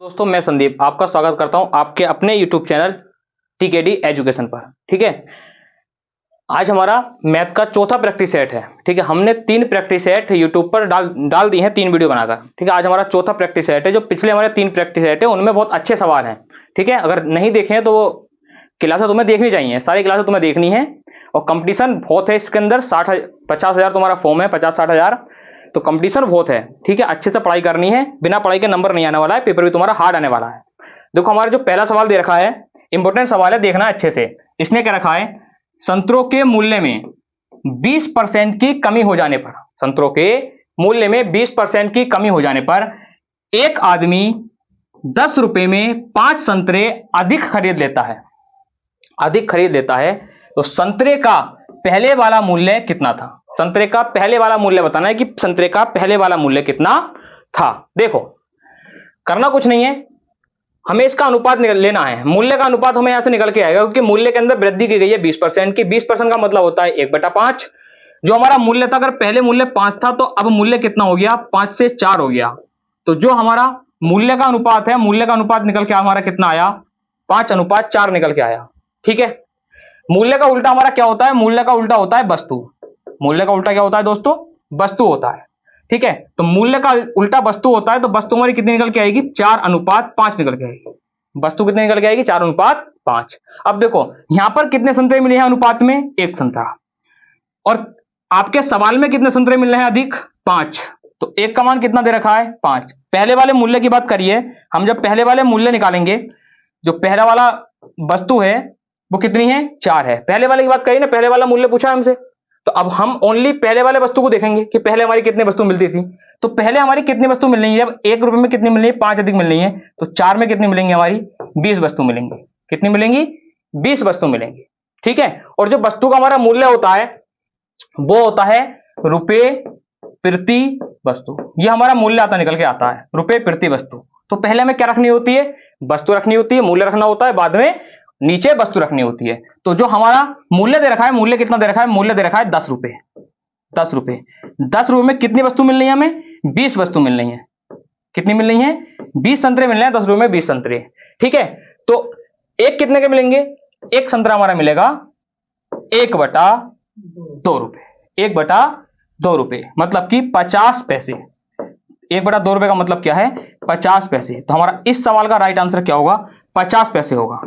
दोस्तों मैं संदीप आपका स्वागत करता हूं आपके अपने YouTube चैनल टीकेडी एजुकेशन पर। ठीक है, आज हमारा मैथ का चौथा प्रैक्टिस सेट है। ठीक है, हमने 3 प्रैक्टिस सेट YouTube पर डाल दिए हैं, 3 वीडियो बनाकर। ठीक है, आज हमारा चौथा प्रैक्टिस सेट है। जो पिछले हमारे 3 प्रैक्टिस सेट है उनमें बहुत अच्छे सवाल हैं। ठीक है, अगर नहीं देखे हैं तो वो क्लासेस तुम्हें देखनी चाहिए, सारी क्लासेस तुम्हें देखनी है। और कंपटीशन बहुत है इसके अंदर, 50,000 तुम्हारा फॉर्म है, 50-60,000, तो कंपटीशन बहुत है। ठीक है, अच्छे से पढ़ाई करनी है, बिना पढ़ाई के नंबर नहीं आने वाला है, पेपर भी तुम्हारा हार्ड आने वाला है। देखो हमारा जो पहला सवाल दे रखा है, इंपॉर्टेंट सवाल है, देखना अच्छे से। इसने क्या रखा है, संतरों के मूल्य में 20% की कमी हो जाने पर, संतरों के मूल्य में 20% की कमी हो जाने पर एक आदमी 10 रुपए में 5 संतरे अधिक खरीद लेता है, अधिक खरीद लेता है। तो संतरे का पहले वाला मूल्य कितना था? संतरे का पहले वाला मूल्य बताना है कि संतरे का पहले वाला मूल्य कितना था। देखो करना कुछ नहीं है, हमें इसका अनुपात लेना है। मूल्य का अनुपात हमें यहां से निकल के आएगा, क्योंकि मूल्य के अंदर वृद्धि की गई है 20% की। 20% का मतलब होता है 1/5। जो हमारा मूल्य था, अगर पहले मूल्य 5 था तो अब मूल्य कितना हो गया? 5 से 4 हो गया। तो जो हमारा मूल्य का अनुपात है, मूल्य का अनुपात निकल के हमारा कितना आया? 5:4 निकल के आया। ठीक है, मूल्य का उल्टा हमारा क्या होता है? मूल्य का उल्टा होता है वस्तु। मूल्य का उल्टा क्या होता है दोस्तों? वस्तु होता है। ठीक है, तो मूल्य का उल्टा वस्तु होता है, तो वस्तु हमारी कितनी निकल के आएगी? 4:5 निकल के आएगी। वस्तु कितनी निकल के आएगी? 4:5। अब देखो यहां पर कितने संतरे मिले हैं अनुपात में? 1 संतरा। और आपके सवाल में कितने संतरे मिल रहे हैं? अधिक 5। तो 1 का मान कितना दे रखा है? 5। पहले वाले मूल्य की बात करिए, हम जब पहले वाले मूल्य निकालेंगे, जो पहला वाला वस्तु है वो कितनी है? 4 है। पहले वाले की बात करिए ना, पहले वाला मूल्य पूछा है हमसे, तो अब हम ओनली पहले वाले वस्तु को देखेंगे कि पहले हमारी कितनी वस्तु मिलती थी। तो पहले हमारी कितनी वस्तु मिल रही है? अब 1 रुपए में कितनी मिल रही है? 5 अधिक मिल रही है। तो 4 में कितनी मिलेंगी? हमारी 20 वस्तु मिलेंगी। कितनी मिलेंगी? 20 वस्तु मिलेंगी। ठीक है, और जो वस्तु का हमारा मूल्य होता है वो होता है रुपए प्रति वस्तु। ये हमारा मूल्य आता निकल के आता है, रुपए प्रति वस्तु। तो पहले हमें क्या रखनी होती है? वस्तु रखनी होती है, मूल्य रखना होता है, बाद में नीचे वस्तु रखनी होती है। तो जो हमारा मूल्य दे रखा है, मूल्य कितना दे रखा है? मूल्य दे रखा है 10 रुपए। 10 रुपए। 10 रुपए में कितनी वस्तु मिल रही है हमें? 20 वस्तु मिल रही है। कितनी मिल रही है? 20 संतरे मिल रहे हैं 10 रुपए में, 20 संतरे। ठीक है, तो एक कितने के मिलेंगे? एक संतरा हमारा मिलेगा 1/2 रुपए। 1/2 रुपए मतलब कि 50 पैसे। 1/2 रुपए का मतलब क्या है? 50 पैसे। तो हमारा इस सवाल का राइट आंसर क्या होगा? 50 पैसे होगा।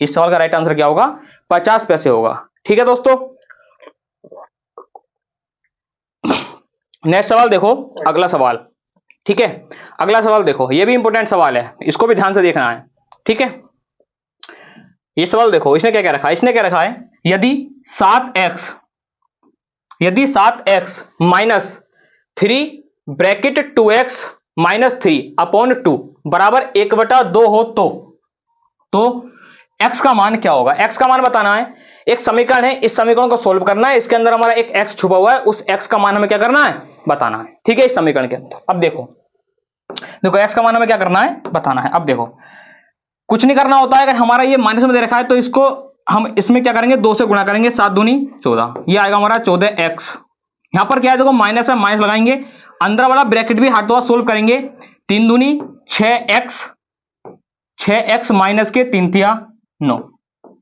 इस सवाल का राइट आंसर क्या होगा? 50 पैसे होगा। ठीक है दोस्तों, नेक्स्ट सवाल देखो, अगला सवाल। ठीक है, अगला सवाल देखो, ये भी इंपॉर्टेंट सवाल है, इसको भी ध्यान से देखना है। ठीक है, ये सवाल देखो, इसने क्या क्या रखा है? इसने क्या रखा है, यदि 7x minus 3 bracket 2x minus 3/2 बराबर 1/2 हो तो x का मान क्या होगा? x का मान बताना है। एक समीकरण है, इस समीकरण को सोल्व करना है, इसके अंदर हमारा एक x छुपा हुआ है, उस x का मान हमें क्या करना है? बताना है। ठीक है, इस समीकरण के अंदर अब देखो x का मान हमें क्या करना है? बताना है। अब देखो कुछ नहीं करना होता है, अगर हमारा ये माइनस में दे रखा है तो इसको हम इसमें क्या करेंगे? 2 से गुणा करेंगे, 7 दूनी 14, ये आएगा हमारा 14x। यहां पर क्या है देखो, माइनस है, माइनस लगाएंगे, अंदर वाला ब्रैकेट भी हाथ सोल्व करेंगे, 3 दूनी 6x माइनस के 3 तिया 9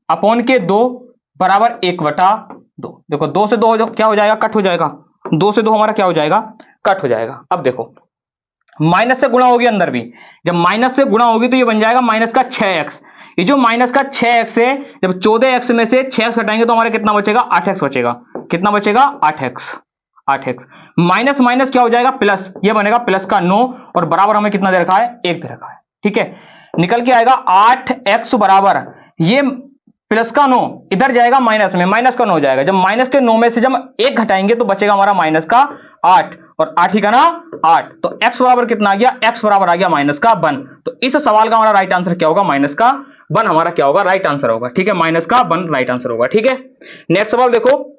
अपॉन के 2 बराबर 1/2। देखो 2 से 2 क्या हो जाएगा? कट हो जाएगा। 2 से 2 हमारा क्या हो जाएगा? कट हो जाएगा। अब देखो माइनस से गुणा होगी, अंदर भी जब माइनस से गुणा होगी तो ये बन जाएगा माइनस का 6x। ये जो माइनस का 6x है, जब 14x में से 6x घटाएंगे तो हमारा कितना बचेगा? 8x बचेगा। कितना बचेगा? 8x। माइनस माइनस क्या हो जाएगा? प्लस, ये बनेगा प्लस का 9, और बराबर हमें कितना दे रखा है? 1 दे रखा है। ठीक है, निकल के आएगा 8x बराबर, ये प्लस का 9 इधर जाएगा माइनस में, माइनस का 9 हो जाएगा। जब माइनस के 9 में से जब 1 घटाएंगे तो बचेगा हमारा माइनस का 8, और 8 ही का ना 8। तो x बराबर कितना आ गया? x बराबर आ गया माइनस का 1। तो इस सवाल का हमारा राइट आंसर क्या होगा? माइनस का 1 हमारा क्या होगा? राइट आंसर होगा। ठीक है, माइनस का 1 राइट आंसर होगा। ठीक है, नेक्स्ट सवाल देखो,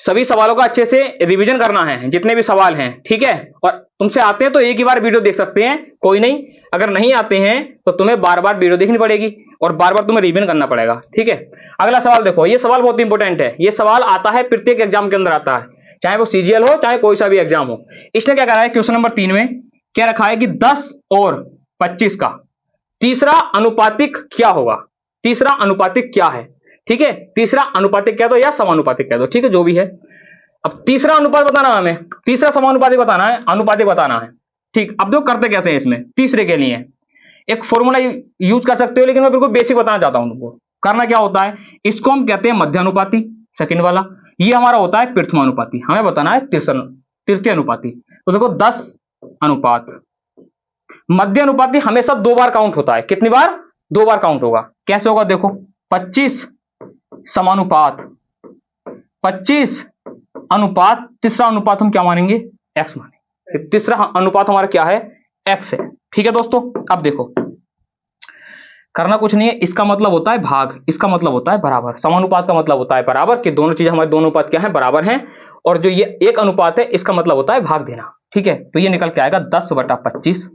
सभी सवालों का अच्छे से रिवीजन करना है, जितने भी सवाल हैं। ठीक है, और तुमसे आते हैं तो एक ही बार वीडियो देख सकते हैं, कोई नहीं। अगर नहीं आते हैं तो तुम्हें बार बार वीडियो देखनी पड़ेगी और बार बार तुम्हें रिवीजन करना पड़ेगा। ठीक है, अगला सवाल देखो, ये सवाल बहुत इंपॉर्टेंट है, ये सवाल आता है प्रत्येक एग्जाम के अंदर आता है, चाहे वो सीजीएल हो चाहे कोई सा भी एग्जाम हो। इसने क्या करा है? क्वेश्चन नंबर 3 में क्या रखा है कि 10 और 25 का। तीसरा अनुपातिक क्या होगा, तीसरा अनुपातिक क्या है, ठीक है, तीसरा अनुपातिक कह दो या समानुपातिक कह दो, ठीक है, जो भी है। अब तीसरा अनुपात बताना है हमें, तीसरा समानुपातिक बताना है, अनुपातिक बताना है, ठीक। अब देखो करते कैसे हैं इसमें, तीसरे के लिए एक फॉर्मूला यूज कर सकते हो, लेकिन मैं बिल्कुल बेसिक बताना चाहता हूं तुमको। करना क्या होता है, इसको हम कहते हैं मध्यानुपाती, सेकंड वाला। ये हमारा होता है प्रथमानुपाती, हमें बताना है तृतीय अनुपाती। तो देखो 10 अनुपात, मध्य अनुपाती हमेशा 2 बार काउंट होता है, कितनी बार, 2 बार काउंट होगा। कैसे होगा देखो, 25 समानुपात 25 अनुपात, तीसरा अनुपात हम क्या मानेंगे, x मानेंगे। तीसरा अनुपात हमारा क्या है, x है, ठीक है दोस्तों। अब देखो करना कुछ नहीं है, इसका मतलब होता है भाग, इसका मतलब होता है बराबर। समानुपात का मतलब होता है बराबर, कि दोनों चीजें हमारे दोनों अनुपात क्या है, बराबर हैं। और जो ये एक अनुपात है, इसका मतलब होता है भाग देना, ठीक है। तो ये निकल के आएगा 10/25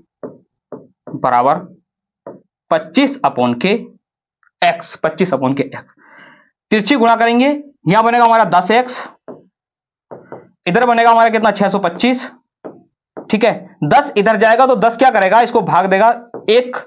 बराबर 25 अपॉन के x, 25 अपॉन के x। तिरछी गुणा करेंगे, यहां बनेगा हमारा 10x, इधर बनेगा हमारा कितना 625, ठीक है। 10 इधर जाएगा तो 10 क्या करेगा, इसको भाग देगा, एक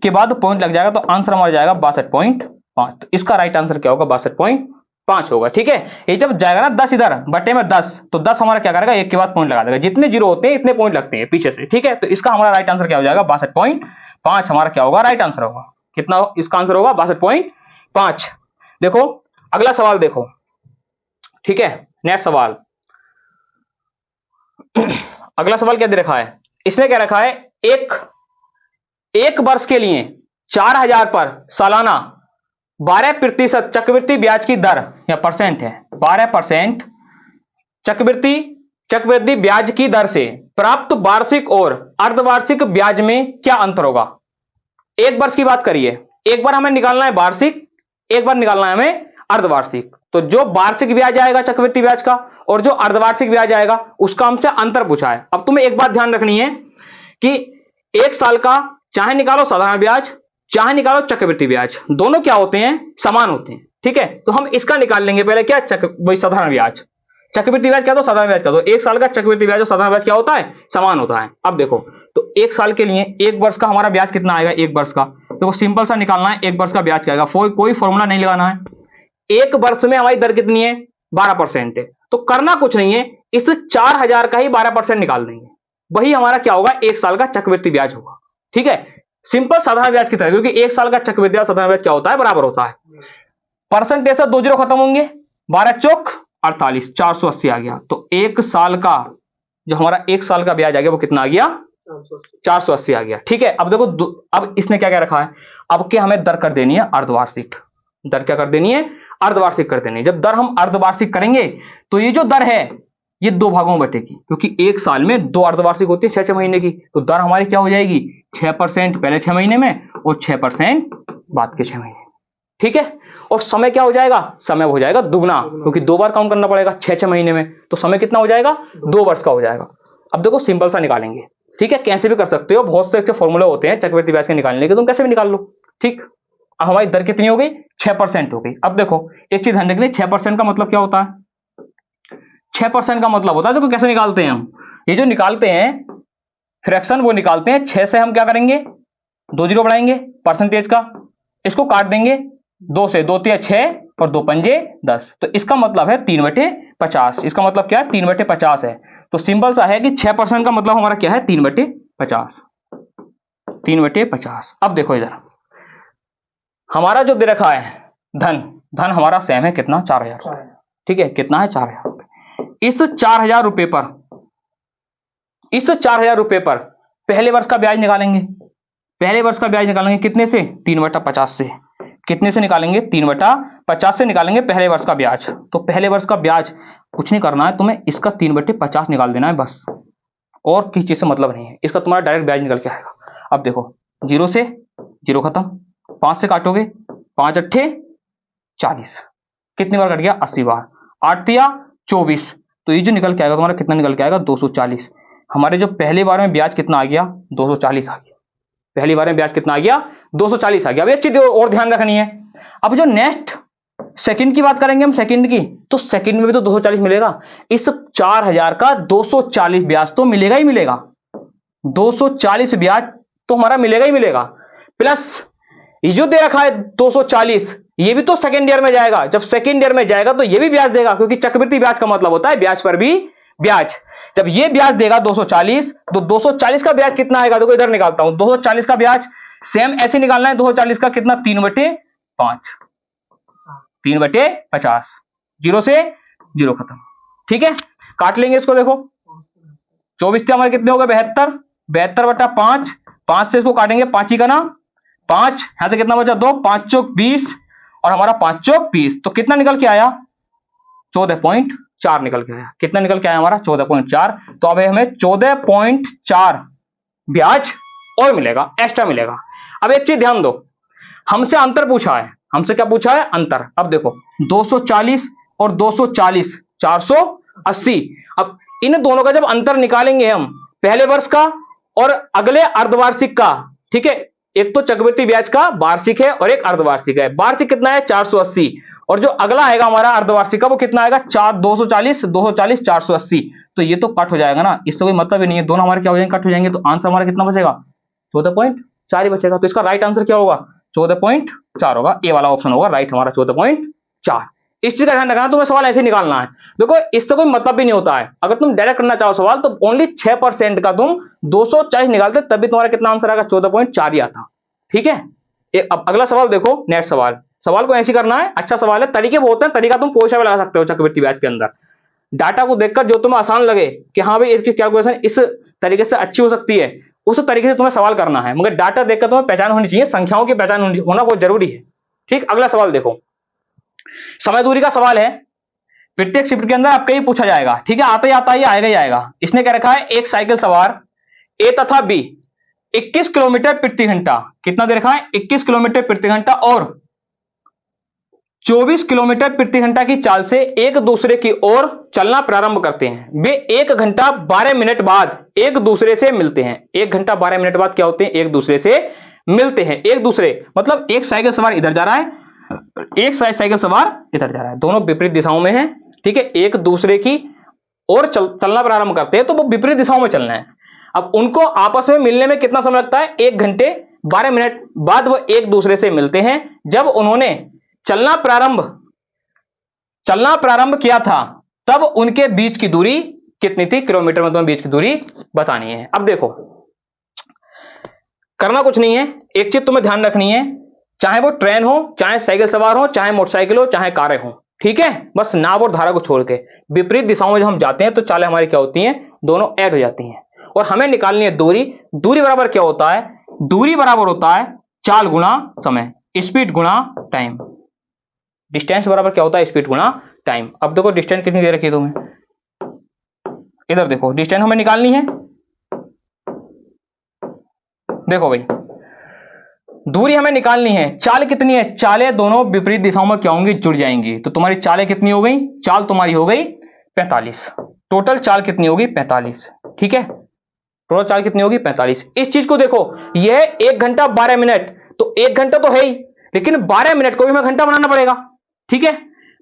के बाद पॉइंट लग जाएगा, तो आंसर हमारा जाएगा 62.5। तो इसका राइट आंसर क्या होगा, 62.5 होगा, ठीक है। ये जब जाएगा ना 10 इधर बटे में 10, तो 10 हमारा क्या करेगा, एक के बाद पॉइंट लगा देगा, जितने जीरो होते हैं इतने पॉइंट लगते हैं पीछे से, ठीक है। तो इसका हमारा राइट आंसर क्या हो जाएगा, 62.5 हमारा क्या होगा, राइट आंसर होगा। कितना इसका आंसर होगा, 62.5। देखो अगला सवाल देखो, ठीक है, नेक्स्ट सवाल। अगला सवाल क्या दे रखा है, इसने क्या रखा है, एक वर्ष के लिए 4000 पर सालाना 12% चक्रवृद्धि ब्याज की दर या परसेंट है, 12% चक्रवृद्धि ब्याज की दर से प्राप्त वार्षिक और अर्धवार्षिक ब्याज में क्या अंतर होगा। एक वर्ष की बात करिए, एक बार हमें निकालना है वार्षिक, एक बार निकालना है हमें अर्धवार्षिक। तो जो वार्षिक ब्याज आएगा चक्रवृद्धि ब्याज का, और जो अर्धवार्षिक ब्याज आएगा, उसका हमसे अंतर पूछा है। अब तुम्हें एक बात ध्यान रखनी है कि एक साल का चाहे निकालो साधारण ब्याज, चाहे निकालो चक्रवृद्धि ब्याज, दोनों क्या होते हैं, समान होते हैं, ठीक है। तो हम इसका निकाल लेंगे पहले, क्या वही साधारण ब्याज, चक्रवृद्धि ब्याज क्या दो, साधारण ब्याज क्या दो। एक साल का चक्रवृद्धि ब्याज और साधारण ब्याज क्या होता है, समान होता है। अब देखो तो एक साल के लिए एक वर्ष का हमारा ब्याज कितना आएगा, एक वर्ष का देखो सिंपल सा निकालना है, एक वर्ष का ब्याज क्या आएगा, कोई फॉर्मूला नहीं लगाना है। एक वर्ष में हमारी दर कितनी है, 12% है। तो करना कुछ नहीं है, इस 4000 का ही 12% निकाल देंगे, वही हमारा क्या होगा, एक साल का चक्रवृद्धि ब्याज होगा, ठीक है। सिंपल साधारण ब्याज की तरह, क्योंकि एक साल का चक्रवृद्धि और साधारण ब्याज क्या होता है, बराबर होता है। परसेंटेज से 2 जीरो खत्म होंगे, 12 चौक 48, 480 आ गया। तो एक साल का जो हमारा एक साल का ब्याज आ गया वो कितना आ गया, 480 आ गया, ठीक है। अब देखो अब इसने क्या क्या रखा है, अब क्या हमें दर कर देनी है अर्धवार्षिक, दर क्या कर देनी है, अर्धवार्षिक कर देनी है। जब दर हम अर्धवार्षिक करेंगे तो ये जो दर है ये 2 भागों में बटेगी, क्योंकि एक साल में 2 अर्धवार्षिक होती है 6-6 महीने की। तो दर हमारी क्या हो जाएगी, 6% पहले 6 महीने में और 6% बाद के 6 महीने, ठीक है। और समय क्या हो जाएगा, समय हो जाएगा दुगना, क्योंकि 2 बार काउंट करना पड़ेगा 6-6 महीने में। तो समय कितना हो जाएगा, 2 वर्ष का हो जाएगा। अब देखो सिंपल सा निकालेंगे, ठीक है, कैसे भी कर सकते हो, बहुत से फॉर्मूले होते हैं चक्रवृद्धि ब्याज के निकालने के, तुम कैसे भी निकाल लो, ठीक। अब हमारी दर कितनी हो गई, 6% हो गई। अब देखो एक चीज ध्यान रखनी, 6% का मतलब क्या होता है, 6% का मतलब होता है, देखो कैसे निकालते हैं हम, ये जो निकालते हैं फ्रैक्शन वो निकालते हैं 6 से, हम क्या करेंगे 2 जीरो बढ़ाएंगे परसेंटेज का, इसको काट देंगे 2 से, 2 तिया 6 और 2 पंजे 10। तो इसका मतलब है 3/50, इसका मतलब क्या है 3/50 है। तो सिंपल सा है कि 6% का मतलब हमारा क्या है, 3/50, 3/50। अब देखो इधर हमारा जो दे रखा है धन हमारा सेम है कितना, 4000, ठीक है, कितना है 4000 रुपए। इस 4000 रुपए पर, इस 4000 रुपए पर पहले वर्ष का ब्याज निकालेंगे, पहले वर्ष का ब्याज निकालेंगे कितने से, 3/50 से। कितने से निकालेंगे, 3/50 से निकालेंगे पहले वर्ष का ब्याज। तो पहले वर्ष का ब्याज कुछ नहीं करना है तुम्हें, इसका 3/50 निकाल देना है बस, और किसी चीज से मतलब नहीं है, इसका तुम्हारा डायरेक्ट ब्याज निकल के आएगा। अब देखो 0 से 0 खत्म, 5 से काटोगे 5 अट्ठे 40, कितनी बार कट गया, 80 बार, 8 तिया 24। तो ये जो निकल के आएगा तुम्हारा कितना निकल के आएगा, 240। हमारे जो पहली बार में ब्याज कितना आ गया, 240 आ गया, पहली बार में ब्याज कितना आ गया, 240 आ गया। अब एक चीज और ध्यान रखनी है, अब जो नेक्स्ट सेकंड की बात करेंगे हम, सेकंड की, तो सेकंड में भी तो 240 मिलेगा। इस 4000 का 240 ब्याज तो मिलेगा ही मिलेगा, 240 ब्याज तो हमारा मिलेगा ही मिलेगा। प्लस ये जो दे रखा है 240, ये भी तो सेकेंड ईयर में जाएगा, जब सेकेंड ईयर में जाएगा तो ये भी ब्याज देगा, क्योंकि चक्रवृद्धि ब्याज का मतलब होता है ब्याज पर भी ब्याज। जब ये ब्याज देगा 240, तो 240 का ब्याज कितना आएगा, देखो इधर निकालता हूं 240 का ब्याज, सेम ऐसे निकालना है। 240 का कितना, 3/5, 3/50, 0 से 0 खत्म। ठीक है, काट लेंगे इसको, देखो 24 हमारे कितने हो गए, 72, 72/5, 5 से इसको काटेंगे, 5 ही का ना 5, यहां से कितना बचा 2, 5 चौक 20 और हमारा 5 चौक 20, तो कितना निकल के आया 14.4 निकल के आया। कितना निकल के आया हमारा 14.4। तो अब हमें 14.4 ब्याज और मिलेगा, एक्स्ट्रा मिलेगा। अब एक चीज ध्यान दो, हमसे अंतर पूछा है, हमसे क्या पूछा है, अंतर। अब देखो 240 और 240, 480। अब इन दोनों का जब अंतर निकालेंगे हम, पहले वर्ष का और अगले अर्धवार्षिक का, ठीक है, एक तो चक्रवृद्धि ब्याज का वार्षिक है और एक अर्धवार्षिक है। वार्षिक कितना है 480, और जो अगला आएगा हमारा अर्धवार्षिक का वो कितना आएगा 240, 240, 480। तो ये तो कट हो जाएगा ना, इससे कोई मतलब ही नहीं है, दोनों हमारे क्या हो जाएंगे, कट हो जाएंगे। तो आंसर हमारा कितना बचेगा, 14.4 ही बचेगा। तो इसका राइट आंसर क्या होगा, 14.4 होगा, ए वाला ऑप्शन होगा राइट हमारा 14.4। इस चीज का ध्यान रखना, तुम्हें सवाल ऐसे निकालना है। देखो इससे कोई मतलब भी नहीं होता है, अगर तुम डायरेक्ट करना चाहो सवाल तो ओनली 6% का तुम 240 निकालते, तभी तुम्हारा कितना आंसर आएगा 14.4 ही आता। ठीक है, अब अगला सवाल देखो, नेक्स्ट सवाल। सवाल को ऐसे करना है, अच्छा सवाल है, तरीके बहुत हैं, तरीका तुम कोई सा भी लगा सकते हो चक्रवृद्धि ब्याज के अंदर। डाटा को देखकर जो तुम्हें आसान लगे कि हाँ भाई इसकी कैलकुलेशन इस तरीके से अच्छी हो सकती है, उस तरीके से तुम्हें सवाल करना है, मगर डाटा देखकर तुम्हें पहचान होनी चाहिए, संख्याओं की पहचान होना बहुत जरूरी है। ठीक, अगला सवाल देखो, समय दूरी का सवाल है, प्रत्येक शिफ्ट के अंदर आपका ही पूछा जाएगा। ठीक है, आता ही आएगा ही आएगा। इसने क्या रखा है, एक साइकिल सवार ए तथा बी 21 किलोमीटर प्रति घंटा, कितना दे रखा है 21 किलोमीटर प्रति घंटा और 24 किलोमीटर प्रति घंटा की चाल से एक दूसरे की ओर चलना प्रारंभ करते हैं। वे 1 घंटा 12 मिनट बाद एक दूसरे से मिलते हैं। 1 घंटा 12 मिनट बाद क्या होते हैं, एक दूसरे से मिलते हैं। एक दूसरे मतलब एक साइकिल सवार इधर जा रहा है, एक साइकिल सवार इधर जा रहा है, दोनों विपरीत दिशाओं में है। ठीक है, एक दूसरे की ओर चलना प्रारंभ करते हैं, तो वो विपरीत दिशाओं में चलना है। अब उनको आपस में मिलने में कितना समय लगता है, 1 घंटे 12 मिनट बाद वो एक दूसरे से मिलते हैं। जब उन्होंने चलना प्रारंभ किया था तब उनके बीच की दूरी कितनी थी, किलोमीटर में तुम्हें बीच की दूरी बतानी है। अब देखो करना कुछ नहीं है, एक चीज तुम्हें ध्यान रखनी है, चाहे वो ट्रेन हो, चाहे साइकिल सवार हो, चाहे मोटरसाइकिल हो, चाहे कारें हो, ठीक है, बस नाव और धारा को छोड़ के विपरीत दिशाओं में जब हम जाते हैं तो चालें हमारी क्या होती हैं, दोनों ऐड हो जाती हैं। और हमें निकालनी है दूरी। दूरी बराबर क्या होता है, दूरी बराबर होता है चाल गुणा समय, स्पीड गुणा टाइम। डिस्टेंस बराबर क्या होता है, स्पीड गुणा टाइम। अब देखो डिस्टेंस कितनी दे रखी है तुम्हें, इधर देखो डिस्टेंस हमें निकालनी है। देखो भाई दूरी हमें निकालनी है, चाल कितनी है, चालें दोनों विपरीत दिशाओं में क्या होंगी, जुड़ जाएंगी। तो तुम्हारी चालें कितनी हो गई, चाल तुम्हारी हो गई 45। टोटल चाल कितनी होगी 45। ठीक है, टोटल चाल कितनी होगी 45। इस चीज को देखो, यह 1 घंटा 12 मिनट, तो 1 घंटा तो है ही, लेकिन 12 मिनट को भी हमें घंटा बनाना पड़ेगा। ठीक है,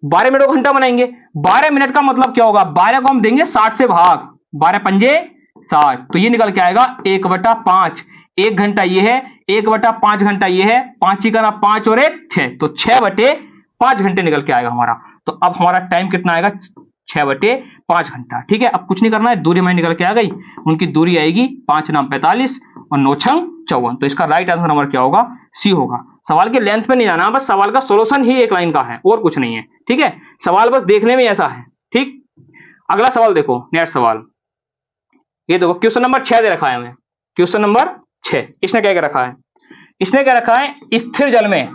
12 मिनट को घंटा बनाएंगे। 12 मिनट का मतलब क्या होगा, 12 को हम देंगे 60 से भाग, 12 पंजे 60, तो ये निकल के आएगा 1/5। 1 घंटा ये है, 1/5 घंटा ये है, 5 का ना 5 और 1 6, तो 6/5 घंटे निकल के आएगा हमारा। तो अब हमारा टाइम कितना आएगा, 6/5 घंटा। ठीक है, अब कुछ नहीं करना है, दूरी हमारी निकल के आ गई, उनकी दूरी आएगी 5 नाम 45 और 9 छंग 54। तो इसका राइट आंसर हमारा क्या होगा, सी होगा। सवाल के लेंथ पे नहीं जाना, बस सवाल का सोल्यूशन ही एक लाइन का है और कुछ नहीं है। ठीक है, सवाल बस देखने में ऐसा है। ठीक, अगला सवाल देखो, नेक्स्ट सवाल ये देखो, क्वेश्चन नंबर 6 दे रखा है हमें, क्वेश्चन नंबर 6। इसने क्या क्या रखा है, इसने क्या रखा है, स्थिर जल में,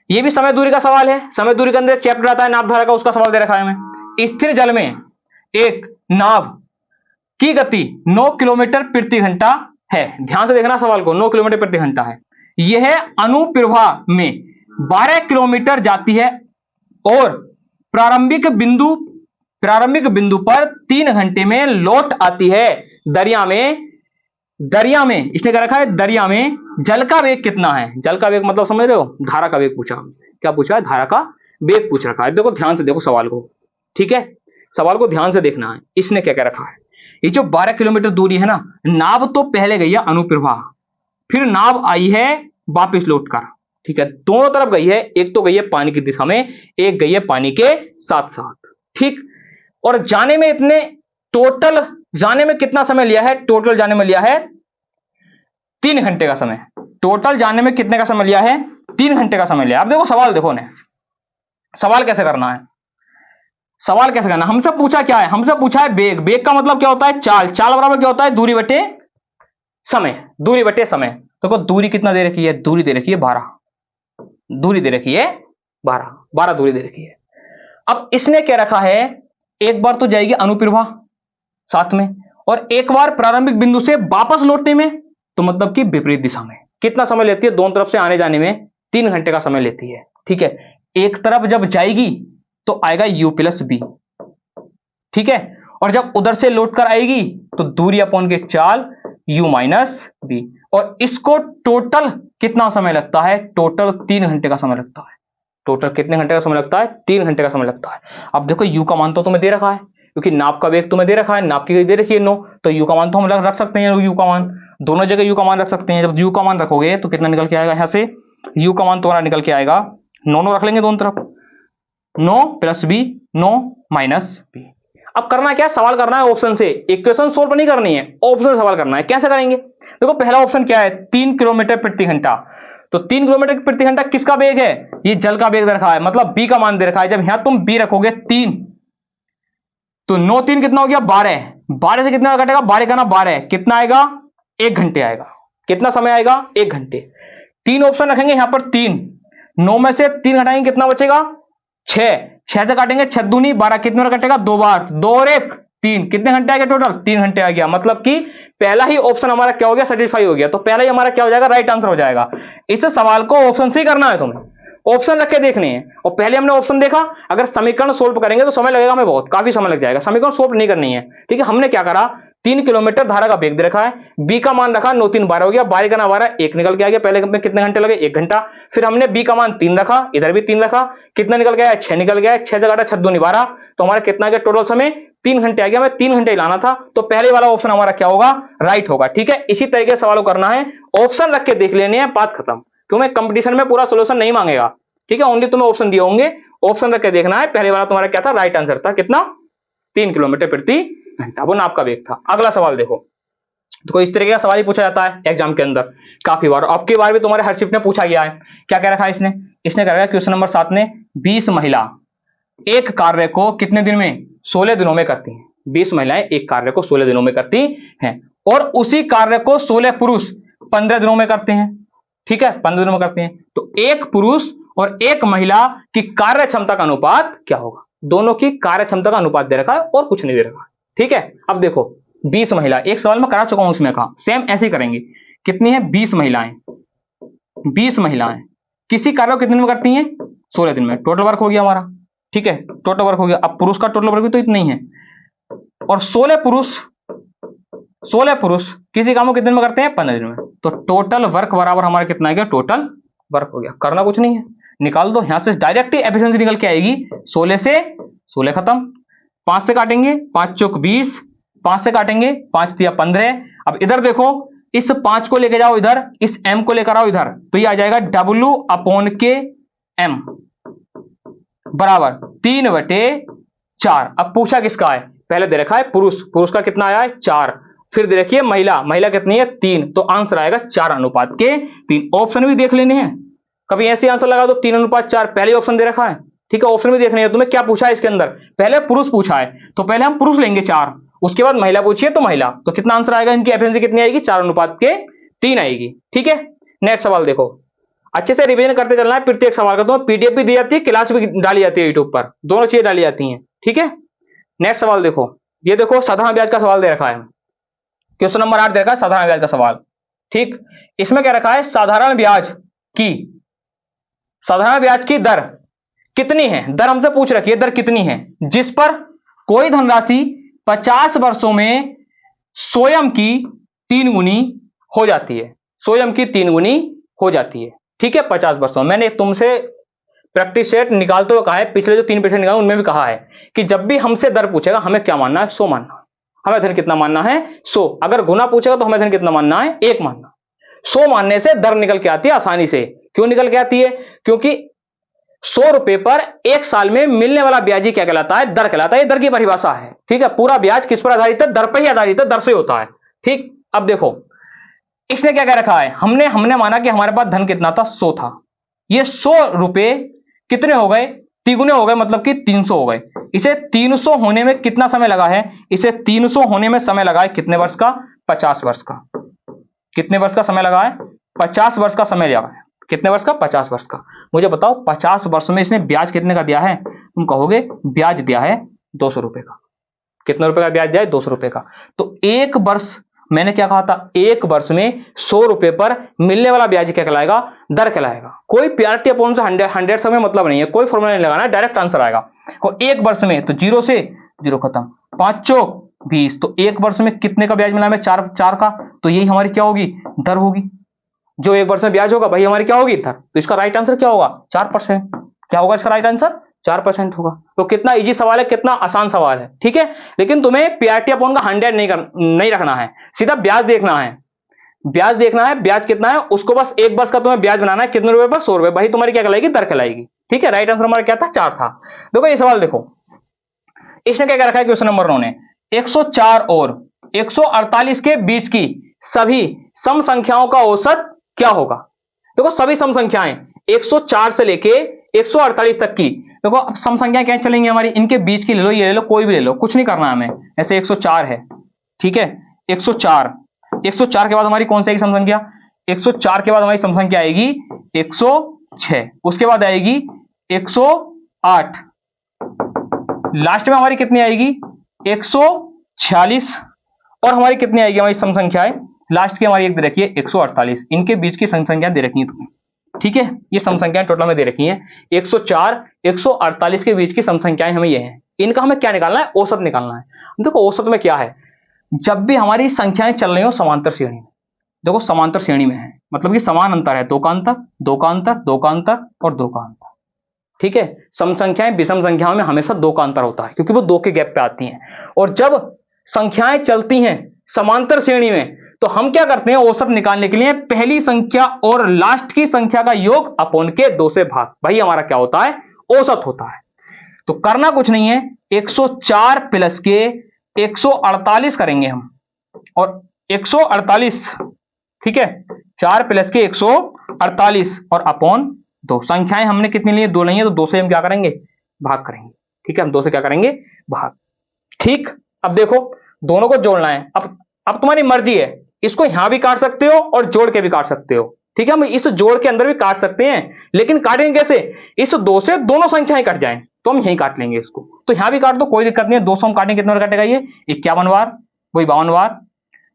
ये भी समय दूरी का सवाल है। समय दूरी के अंदर एक चैप्टर आता है नाभ धारा का, उसका सवाल दे रखा है हमें। स्थिर जल में एक नाव की गति 9 किलोमीटर प्रति घंटा है। ध्यान से देखना सवाल को, 9 किलोमीटर प्रति घंटा है। यह अनुप्रवाह में 12 किलोमीटर जाती है और प्रारंभिक बिंदु पर 3 घंटे में लौट आती है। दरिया में इसने क्या रखा है, दरिया में जल का वेग कितना है। जल का वेग मतलब समझ रहे हो, धारा का वेग पूछा, क्या पूछा है, धारा का वेग पूछ रखा है। देखो ध्यान से देखो सवाल को, ठीक है, सवाल को ध्यान से देखना है। इसने क्या क्या रखा है, ये जो 12 किलोमीटर दूरी है ना, नाव तो पहले गई है अनुप्रवाह, फिर नाव आई है वापस लौट कर, ठीक है, दोनों तरफ गई है, एक तो गई है पानी की दिशा में, एक गई है पानी के साथ साथ, ठीक। और जाने में इतने टोटल जाने में कितना समय लिया है, टोटल जाने में लिया है 3 घंटे का समय। टोटल जाने में कितने का समय लिया है, 3 घंटे का समय लिया। अब देखो सवाल, देखो ने सवाल कैसे करना है, सवाल कैसे करना, हमसे पूछा क्या है, हमसे पूछा है बेग। बेग का मतलब क्या होता है, चाल। चाल बराबर क्या होता है, दूरी बटे समय, दूरी बटे समय। देखो दूरी कितना दे रखी है, दूरी दे रखी है 12, दूरी दे रखी है 12 दूरी दे रखी है। अब इसने क्या रखा है, एक बार तो जाएगी अनुप्रभा साथ में, और एक बार प्रारंभिक बिंदु से वापस लौटने में, तो मतलब कि विपरीत दिशा में। कितना समय लेती है, दोनों तरफ से आने जाने में 3 घंटे का समय लेती है, ठीक है। एक तरफ जब जाएगी तो आएगा u प्लस बी, ठीक है, और जब उधर से लौट कर आएगी तो दूरी अपॉन के चाल u माइनस बी। और इसको टोटल कितना समय लगता है, टोटल 3 घंटे का समय लगता है। टोटल कितने घंटे का समय लगता है, 3 घंटे का समय लगता है। अब देखो u का मान तो तुम्हें दे रखा है, क्योंकि नाप का वेग तुम्हें दे रखा है, नाप की गई दे रखी है 9, तो u का मान तो हम रख सकते हैं, u का मान दोनों जगह u का मान रख सकते हैं। जब u का मान रखोगे तो कितना निकल के आएगा, यहां से u का मान तुम्हारा निकल के आएगा 9 रख लेंगे दोनों तरफ, 9 प्लस बी, 9 माइनस बी। अब करना क्या है, सवाल करना है ऑप्शन से, इक्वेशन सोल्व नहीं करनी है, ऑप्शन से सवाल करना है। कैसे करेंगे, देखो पहला ऑप्शन क्या है, 3 किलोमीटर प्रति घंटा। तो 3 किलोमीटर प्रति घंटा किसका वेग है, ये जल का वेग दे रखा है, मतलब बी का मान दे रखा है। जब यहां तुम बी रखोगे 3, तो 9 3 कितना हो गया 12, 12 से कितना घटेगा, 12 का ना 12, कितना आएगा 1 घंटे आएगा। कितना समय आएगा, 1 घंटे। 3 ऑप्शन रखेंगे यहां पर, 3, 9 में से 3 घटाएंगे कितना बचेगा 6, 6 से काटेंगे 6 दूनी 12, कितने बार कटेगा 2 बार, 2 और 1 3, कितने घंटे आ गए टोटल, 3 घंटे आ गया। मतलब कि पहला ही ऑप्शन हमारा क्या हो गया, सेटिस्फाई हो गया। तो पहला ही हमारा क्या हो जाएगा, राइट आंसर हो जाएगा। इस सवाल को ऑप्शन से ही करना है तुम्हें, ऑप्शन रख के देखने हैं। और पहले हमने ऑप्शन देखा, अगर समीकरण सोल्व करेंगे तो समय लगेगा हमें बहुत, काफी समय लग जाएगा। समीकरण सोल्व नहीं करनी है, ठीक है। हमने क्या करा, 3 किलोमीटर धारा का वेग दे रखा है, बी का मान रखा 9 3 12 हो गया, 12 का ना 12, 1 निकल के आ गया। पहले में कितने घंटे लगे, 1 घंटा। फिर हमने बी का मान 3 रखा, इधर भी 3 रखा, कितना निकल गया 6 निकल गया, 6 से काटा 6 दूनी 12, तो हमारा कितना गया टोटल समय 3 घंटे आ गया। हमें 3 घंटे लाना था, तो पहले वाला ऑप्शन हमारा क्या होगा, राइट होगा, ठीक है। इसी तरीके से सवालों करना है, ऑप्शन रख के देख लेने हैं, बात खत्म। तुम्हें कंपटीशन में पूरा सोल्यूशन नहीं मांगेगा, ठीक है, ओनली तुम्हें ऑप्शन दिए होंगे, ऑप्शन रख के देखना है। पहले वाला तुम्हारा क्या था, राइट आंसर था, कितना 3 किलोमीटर प्रति घंटा, वो नाप का वेग था। अगला सवाल देखो, तो इस तरीके का सवाल ही पूछा जाता है एग्जाम के अंदर काफी बार। अब की बार भी तुम्हारे हर शिफ्ट में पूछा गया है। क्या कह रखा है इसने, इसने कह रखा है क्वेश्चन नंबर 7 ने 20 महिला एक कार्य को कितने दिन में, 16 दिनों में करती हैं। 20 महिलाएं एक कार्य को 16 दिनों में करती हैं, और उसी कार्य को 16 पुरुष 15 दिनों में करते हैं, ठीक है, 15 दिनों में करते हैं। तो एक पुरुष और एक महिला की कार्य क्षमता का अनुपात क्या होगा, दोनों की कार्य क्षमता का अनुपात दे रखा है और कुछ नहीं दे रखा है, ठीक है। अब देखो 20 महिला, एक सवाल में करा चुका हूं उसमें का, सेम ऐसे ही करेंगे। कितनी है 20 महिलाएं, 20 महिलाएं किसी कार्य को कितने दिन में करती हैं, 16 दिन में। टोटल वर्क हो गया हमारा, ठीक है, टोटल वर्क हो गया। अब पुरुष का टोटल वर्क भी तो इतना ही है, और 16 पुरुष किसी काम को कितने दिन में करते हैं, 15 दिन में। तो टोटल वर्क बराबर हमारा कितना आ गया, टोटल वर्क हो गया। करना कुछ नहीं है, निकाल दो यहां से, डायरेक्ट एफिशिएंसी निकल के आएगी। 16 से 16 खत्म, 5 से काटेंगे 5 चौक 20, 5 से काटेंगे 5 दिया 15। अब इधर देखो, इस 5 को लेके जाओ इधर, इस m को लेकर आओ इधर, तो ये आ जाएगा W/m बराबर 3/4। अब पूछा किसका है, पहले दे रखा है पुरुष, पुरुष का कितना आया है 4, फिर दे रखी है महिला, महिला कितनी है 3, तो आंसर आएगा 4:3। ऑप्शन भी देख लेने हैं, कभी ऐसे आंसर लगा दो 3:4, पहले ऑप्शन दे रखा है, ठीक है। ऑप्शन भी देखने हैं तुम्हें, क्या पूछा है इसके अंदर, पहले पुरुष पूछा है, तो पहले हम पुरुष लेंगे 4, उसके बाद महिला पूछिए तो महिला, तो कितना आंसर आएगा, इनकी एफिशिएंसी कितनी आएगी, 4:3 आएगी, ठीक है। नेक्स्ट सवाल देखो, अच्छे से रिवीजन करते चलना है प्रत्येक सवाल का। तो पीडीएफ भी दी जाती है, क्लास भी डाली जाती है यूट्यूब पर, दोनों चीजें डाली जाती हैं, ठीक है। नेक्स्ट सवाल देखो, ये देखो साधारण ब्याज का सवाल दे रखा है, क्वेश्चन नंबर 8 दे रखा है साधारण ब्याज का सवाल, ठीक। इसमें क्या रखा है, साधारण ब्याज की दर कितनी है, दर हमसे पूछ रखी है, दर कितनी है जिस पर कोई धनराशि 50 वर्षों में स्वयं की 3 गुनी हो जाती है, स्वयं की 3 गुनी हो जाती है, ठीक है। 50 वर्षों, मैंने तुमसे प्रैक्टिस सेट निकालते हुए कहा है, पिछले जो 3 प्रश्न निकाले उनमें भी कहा है कि जब भी हमसे दर पूछेगा हमें क्या मानना है, 100 मानना है। हमें धन कितना मानना है, 100। अगर गुना पूछेगा तो हमें धन कितना मानना है, 1 मानना। 100 मानने से दर निकल के आती है आसानी से। क्यों निकल के आती है? क्योंकि 100 रुपए पर एक साल में मिलने वाला ब्याज ही क्या कहलाता है? दर कहलाता है। ये दर की परिभाषा है, ठीक है। पूरा ब्याज किस पर आधारित है? दर पर ही आधारित है, दर से होता है, ठीक। अब देखो इसने क्या कह रखा है, हमने माना कि हमारे पास धन कितना था? 100 था। ये 100 रुपए कितने हो गए? तिगुने हो गए, मतलब कि 300 हो गए। इसे 300 होने में कितना समय लगा है? इसे 300 होने में समय लगा है कितने वर्ष का? 50 वर्ष का। कितने वर्ष का समय लगा है? 50 वर्ष का समय लगा है। कितने वर्ष का? 50 वर्ष का। मुझे बताओ 50 वर्ष में इसने ब्याज कितने का दिया है? तुम कहोगे ब्याज दिया है 200 रुपए का। कितने रुपए का ब्याज दिया है? 200 रुपए का। तो एक वर्ष, मैंने क्या कहा था? एक वर्ष में 100 रुपए पर मिलने वाला ब्याज क्या कहलाएगा? दर कहलाएगा। कोई पीआरटी अपॉन से 100 से मतलब नहीं है, कोई फॉर्मूला नहीं लगाना है, डायरेक्ट आंसर आएगा। और एक वर्ष में तो 0 से 0 खत्म, 5 चौक 20। तो एक वर्ष में कितने का ब्याज मिला हमें? 4 का। तो यही हमारी क्या होगी? दर होगी। जो एक वर्ष में ब्याज होगा भाई हमारी क्या होगी? दर। तो इसका राइट आंसर क्या होगा? 4%। क्या होगा इसका राइट आंसर? 4% होगा। तो कितना इजी सवाल है, कितना आसान सवाल है, ठीक है। लेकिन तुम्हें पीआरटी अपॉन का 100 नहीं रखना है, सीधा ब्याज देखना है। ब्याज देखना है, ब्याज कितना है उसको, बस एक वर्ष का तुम्हें ब्याज बनाना है। कितने रुपए पर? 100 रुपए। भाई तुम्हारी क्या कहलाएगी? दर कहलाएगी, ठीक है। राइट आंसर हमारा क्या था? 4 था। देखो ये सवाल देखो, इसने क्या रखा है क्वेश्चन नंबर 9 ने, 104 और 148 के बीच की सभी सम संख्याओं का औसत क्या होगा? देखो सभी सम संख्याएं 104 से लेके 148 तक की, देखो अब सम संख्याएं क्या चलेंगी हमारी? इनके बीच की ले लो, ये ले लो, कोई भी ले लो, कुछ नहीं करना हमें। ऐसे 104 है, ठीक है। 104 के बाद हमारी कौन सी आएगी सम संख्या? 104 के बाद हमारी सम संख्या आएगी 106, उसके बाद आएगी 108, लास्ट में हमारी कितनी आएगी? 146, और हमारी कितनी आएगी हमारी सम संख्याएं? लास्ट की हमारी एक दे रखी है 148। इनके बीच की सम संख्या दे रखी है तुम्हें, ठीक है। ये सम संख्याएं टोटल में दे रखी है 104 148 के बीच की सम संख्याएं हमें ये हैं। इनका हमें क्या निकालना है? औसत निकालना है। देखो औसत में क्या है, जब भी हमारी संख्याएं चल रही हो समांतर श्रेणी में, देखो समांतर श्रेणी में है मतलब कि समान अंतर है, 2 का अंतर, 2 का अंतर, 2 का अंतर और 2 का अंतर, ठीक है। सम संख्याएं विषम संख्याओं में हमेशा 2 का अंतर होता है क्योंकि वो 2 के गैप पे आती हैं। और जब संख्याएं चलती हैं समांतर श्रेणी में तो हम क्या करते हैं? औसत निकालने के लिए पहली संख्या और लास्ट की संख्या का योग अपॉन के 2 से भाग, भाई हमारा क्या होता है? औसत होता है। तो करना कुछ नहीं है, 104 प्लस के 148 करेंगे हम, और 148, ठीक है, 4 प्लस के 148 और अपॉन 2। संख्याएं हमने कितनी ली है? 2 नहीं है, तो 2 से हम क्या करेंगे? भाग करेंगे, ठीक है। हम 2 से क्या करेंगे? भाग, ठीक। अब देखो दोनों को जोड़ना है। अब तुम्हारी मर्जी है, इसको यहां भी काट सकते हो और जोड़ के भी काट सकते हो, ठीक है। हम इस जोड़ के अंदर भी काट सकते हैं, लेकिन काटेंगे कैसे? इस 2 से दोनों संख्याएं कट जाएं तो हम यहीं काट लेंगे इसको। तो यहां भी काट दो, कोई दिक्कत नहीं है। 200 हम काटेंगे, कितने बार काटेगा ये? 51 बार, वही 52 बार,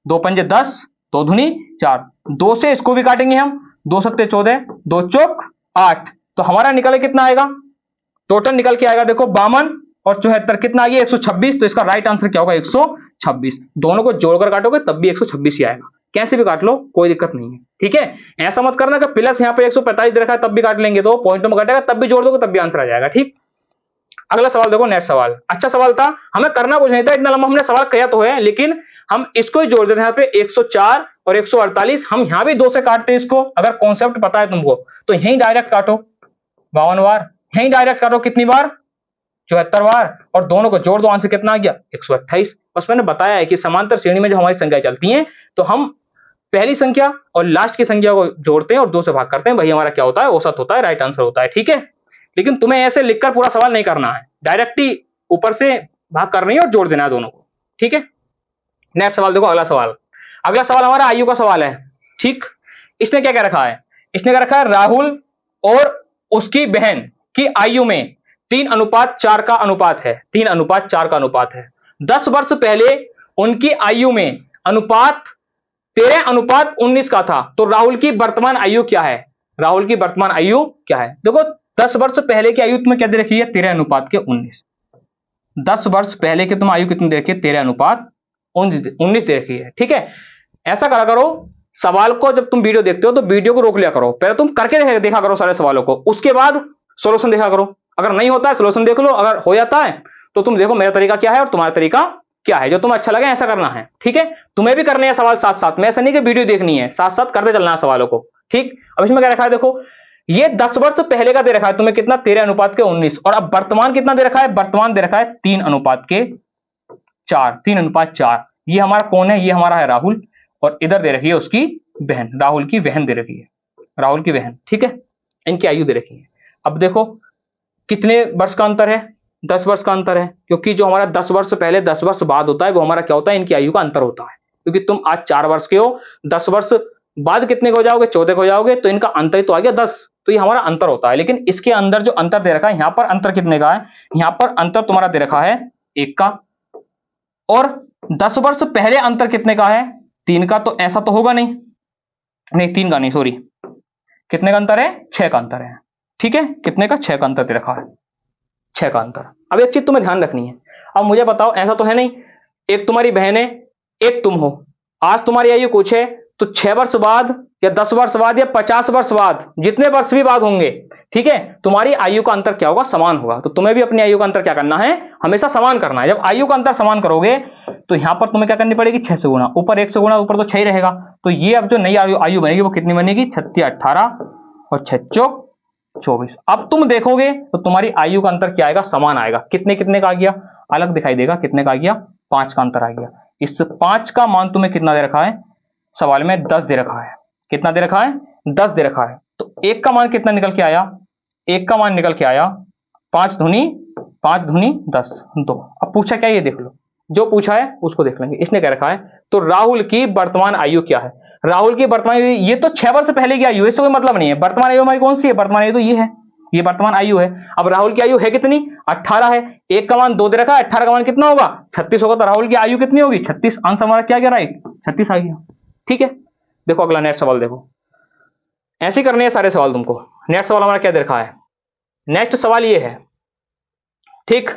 2 पंजे 10, 2 दूनी 4, 2 से इसको भी काटेंगे हम, 2 सत्ते 14, 2 चौक 8, तो हमारा निकले कितना आएगा? टोटल निकल के आएगा देखो 52 और 74, कितना आ गया? 126। तो इसका राइट आंसर क्या होगा? 126। दोनों को जोड़कर काटोगे तब भी 126 ही आएगा, कैसे भी काट लो कोई दिक्कत नहीं है, ठीक है। ऐसा मत करना कि प्लस यहाँ पे 145 दे रखा है तब भी काट लेंगे, तो पॉइंट में कटेगा, तब भी जोड़ दोगे तब भी आंसर आ जाएगा, ठीक। अगला सवाल देखो, नेक्स्ट सवाल अच्छा सवाल था, हमें करना कुछ नहीं था, इतना लंबा हमने सवाल किया तो है, लेकिन हम इसको ही जोड़ देते हैं यहाँ पे 104 और 148। हम यहाँ भी 2 से काटते हैं इसको, अगर कॉन्सेप्ट पता है तुमको तो यहीं डायरेक्ट काटो 52 बार, यहीं डायरेक्ट काटो कितनी बार? 74 बार, और दोनों को जोड़ दो, आंसर कितना आ गया? 128। बस मैंने बताया है कि समांतर श्रेणी में जो हमारी संख्याएं चलती हैं तो हम पहली संख्या और लास्ट की संख्या को जोड़ते हैं और 2 से भाग करते हैं, वही हमारा क्या होता है? औसत होता है, राइट आंसर होता है, ठीक है। लेकिन तुम्हें ऐसे लिखकर पूरा सवाल नहीं करना है, डायरेक्ट ही ऊपर से भाग करनी है और जोड़ देना है दोनों को, ठीक है। नेक्स्ट सवाल देखो, अगला सवाल हमारा आयु का सवाल है, ठीक। इसने क्या रखा है? इसने क्या रखा है? राहुल और उसकी बहन की आयु में 3:4 का अनुपात है, 3:4 का अनुपात है। 10 वर्ष पहले उनकी आयु में अनुपात 13:19 का था, तो राहुल की वर्तमान आयु क्या है? राहुल की वर्तमान आयु क्या है? देखो 10 वर्ष पहले की आयु तुम्हें क्या दे रखी है? 13:19। 10 वर्ष पहले की तुम आयु कितनी दे रखी है? 13:19 दे रखी है, ठीक है। ऐसा करा करो, सवाल को जब तुम वीडियो देखते हो तो वीडियो को रोक लिया करो, पहले तुम करके देखा करो सारे सवालों को, उसके बाद सॉल्यूशन देखा करो। अगर नहीं होता है सॉल्यूशन देख लो, अगर हो जाता है तो तुम देखो मेरा तरीका क्या है और तुम्हारा तरीका क्या है जो तुम्हें अच्छा लगे ऐसा करना है, ठीक है। तुम्हें भी करने हैं सवाल साथ साथ में, ऐसा नहीं कि वीडियो देखनी है, साथ साथ करते चलना है सवालों को, ठीक। अब इसमें क्या रखा है देखो, ये 10 वर्ष पहले का दे रखा है तुम्हें कितना, 13:19, और अब वर्तमान कितना दे रखा है, वर्तमान दे रखा है 3:4, 3:4। ये हमारा कौन है, ये हमारा है राहुल, और इधर दे रखी है उसकी बहन, राहुल की बहन दे रखी है, राहुल की बहन, ठीक है। इनकी आयु दे रखी है। अब देखो कितने वर्ष का अंतर है, 10 वर्ष का अंतर है, क्योंकि जो हमारा 10 वर्ष पहले 10 वर्ष बाद होता है वो हमारा क्या होता है, इनकी आयु का अंतर होता है। क्योंकि तुम आज 4 वर्ष के हो, 10 वर्ष बाद कितने को जाओगे, 14 को जाओगे, तो इनका अंतर तो आ गया 10, तो ये हमारा अंतर होता है। लेकिन इसके अंदर जो अंतर दे रखा है, यहां पर अंतर कितने का है, यहां पर अंतर तुम्हारा दे रखा है 1 का, और 10 वर्ष पहले अंतर कितने का है, 3 का। तो ऐसा तो होगा नहीं, 3 का नहीं, सॉरी, कितने का अंतर है, 6 का अंतर है, ठीक है। कितने का, 6 का अंतर दे रखा है, 6 का अंतर। अब एक चीज तुम्हें ध्यान रखनी है। अब मुझे बताओ, ऐसा तो है नहीं एक तुम्हारी बहन है, एक तुम हो, आज तुम्हारी आयु कुछ है, तो 6 वर्ष बाद या 10 वर्ष बाद या 50 वर्ष बाद, जितने वर्ष भी बाद होंगे, ठीक है, तुम्हारी आयु का अंतर क्या होगा, समान होगा। तो तुम्हें भी अपनी आयु का अंतर क्या करना है, हमेशा समान करना है। जब आयु का अंतर समान करोगे तो यहां पर तुम्हें क्या करनी पड़ेगी, 6 से गुणा, ऊपर 1 से गुणा, ऊपर तो 6 ही रहेगा। तो ये अब जो नई आयु बनेगी वो कितनी बनेगी, 36 18 और 6 चौक 24। अब तुम देखोगे तो तुम्हारी आयु का अंतर क्या आएगा, समान आएगा। कितने कितने का आ गया, अलग दिखाई देगा, कितने का आ गया, 5 का अंतर आ गया। इस 5 का मान तुम्हें कितना दे रखा है, सवाल में 10 दे रखा है। कितना दे रखा है, 10 दे रखा है। तो 1 का मान कितना निकल के आया, 1 का मान निकल के आया 5 दूनी 10 2। अब पूछा क्या, ये देख लो, जो पूछा है उसको देख लेंगे। इसने क्या रखा है, तो राहुल की वर्तमान आयु क्या है, राहुल की वर्तमान आयु, ये तो 6 वर्ष पहले की आयु है, इससे कोई मतलब नहीं है। वर्तमान आयु हमारी कौन सी है, वर्तमान आयु तो ये है, ये वर्तमान आयु है। अब राहुल की आयु है कितनी, 18 है, 1 का मान 2 दे रखा है, 18 का मान कितना होगा, 36 होगा। तो राहुल की आयु कितनी होगी, 36। आंसर हमारा क्या गया, राइट, 36 आ गया, ठीक है। देखो अगला नेक्स्ट सवाल देखो, ऐसे करने हैं सारे सवाल तुमको। नेक्स्ट सवाल हमारा क्या दे रखा है, नेक्स्ट सवाल ये है, ठीक।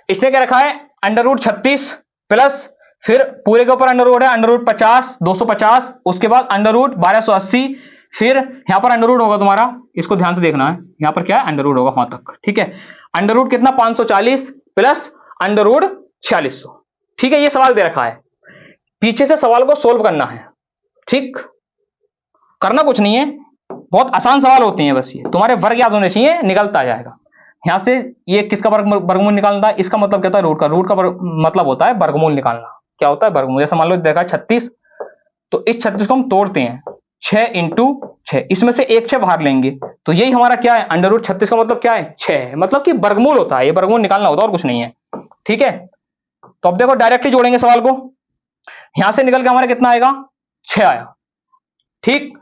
इसने क्या रखा है, √36 प्लस, फिर पूरे के ऊपर अंडर रूट है, √50 250, उसके बाद √1280, फिर यहां पर अंडर रूट होगा तुम्हारा, इसको ध्यान से देखना है, यहां पर क्या है, अंडर रूट होगा वहां तक, ठीक है। अंडर रूट कितना, 540 प्लस √4600, ठीक है। ये सवाल दे रखा है, पीछे से सवाल को सोल्व करना है, ठीक। करना कुछ नहीं है, बहुत आसान सवाल होते हैं, बस ये तुम्हारे वर्ग याद होने चाहिए, निकलता जाएगा। यहां से ये किसका वर्गमूल निकालना है, इसका मतलब क्या होता है, रूट का मतलब होता है वर्गमूल निकालना। क्या होता है, वर्गमूल। जैसे मान लो देखा 36, तो इस 36 को हम तोड़ते हैं, 6 × 6, इसमें से एक 6 बाहर लेंगे, तो यही हमारा क्या है, √36 का मतलब क्या है, 6 है, मतलब कि वर्गमूल होता है, ये वर्गमूल निकालना होता है और कुछ नहीं है, ठीक है। तो अब देखो डायरेक्टली जोड़ेंगे सवाल को, यहां से निकल के हमारा कितना आएगा, 6 आया, ठीक।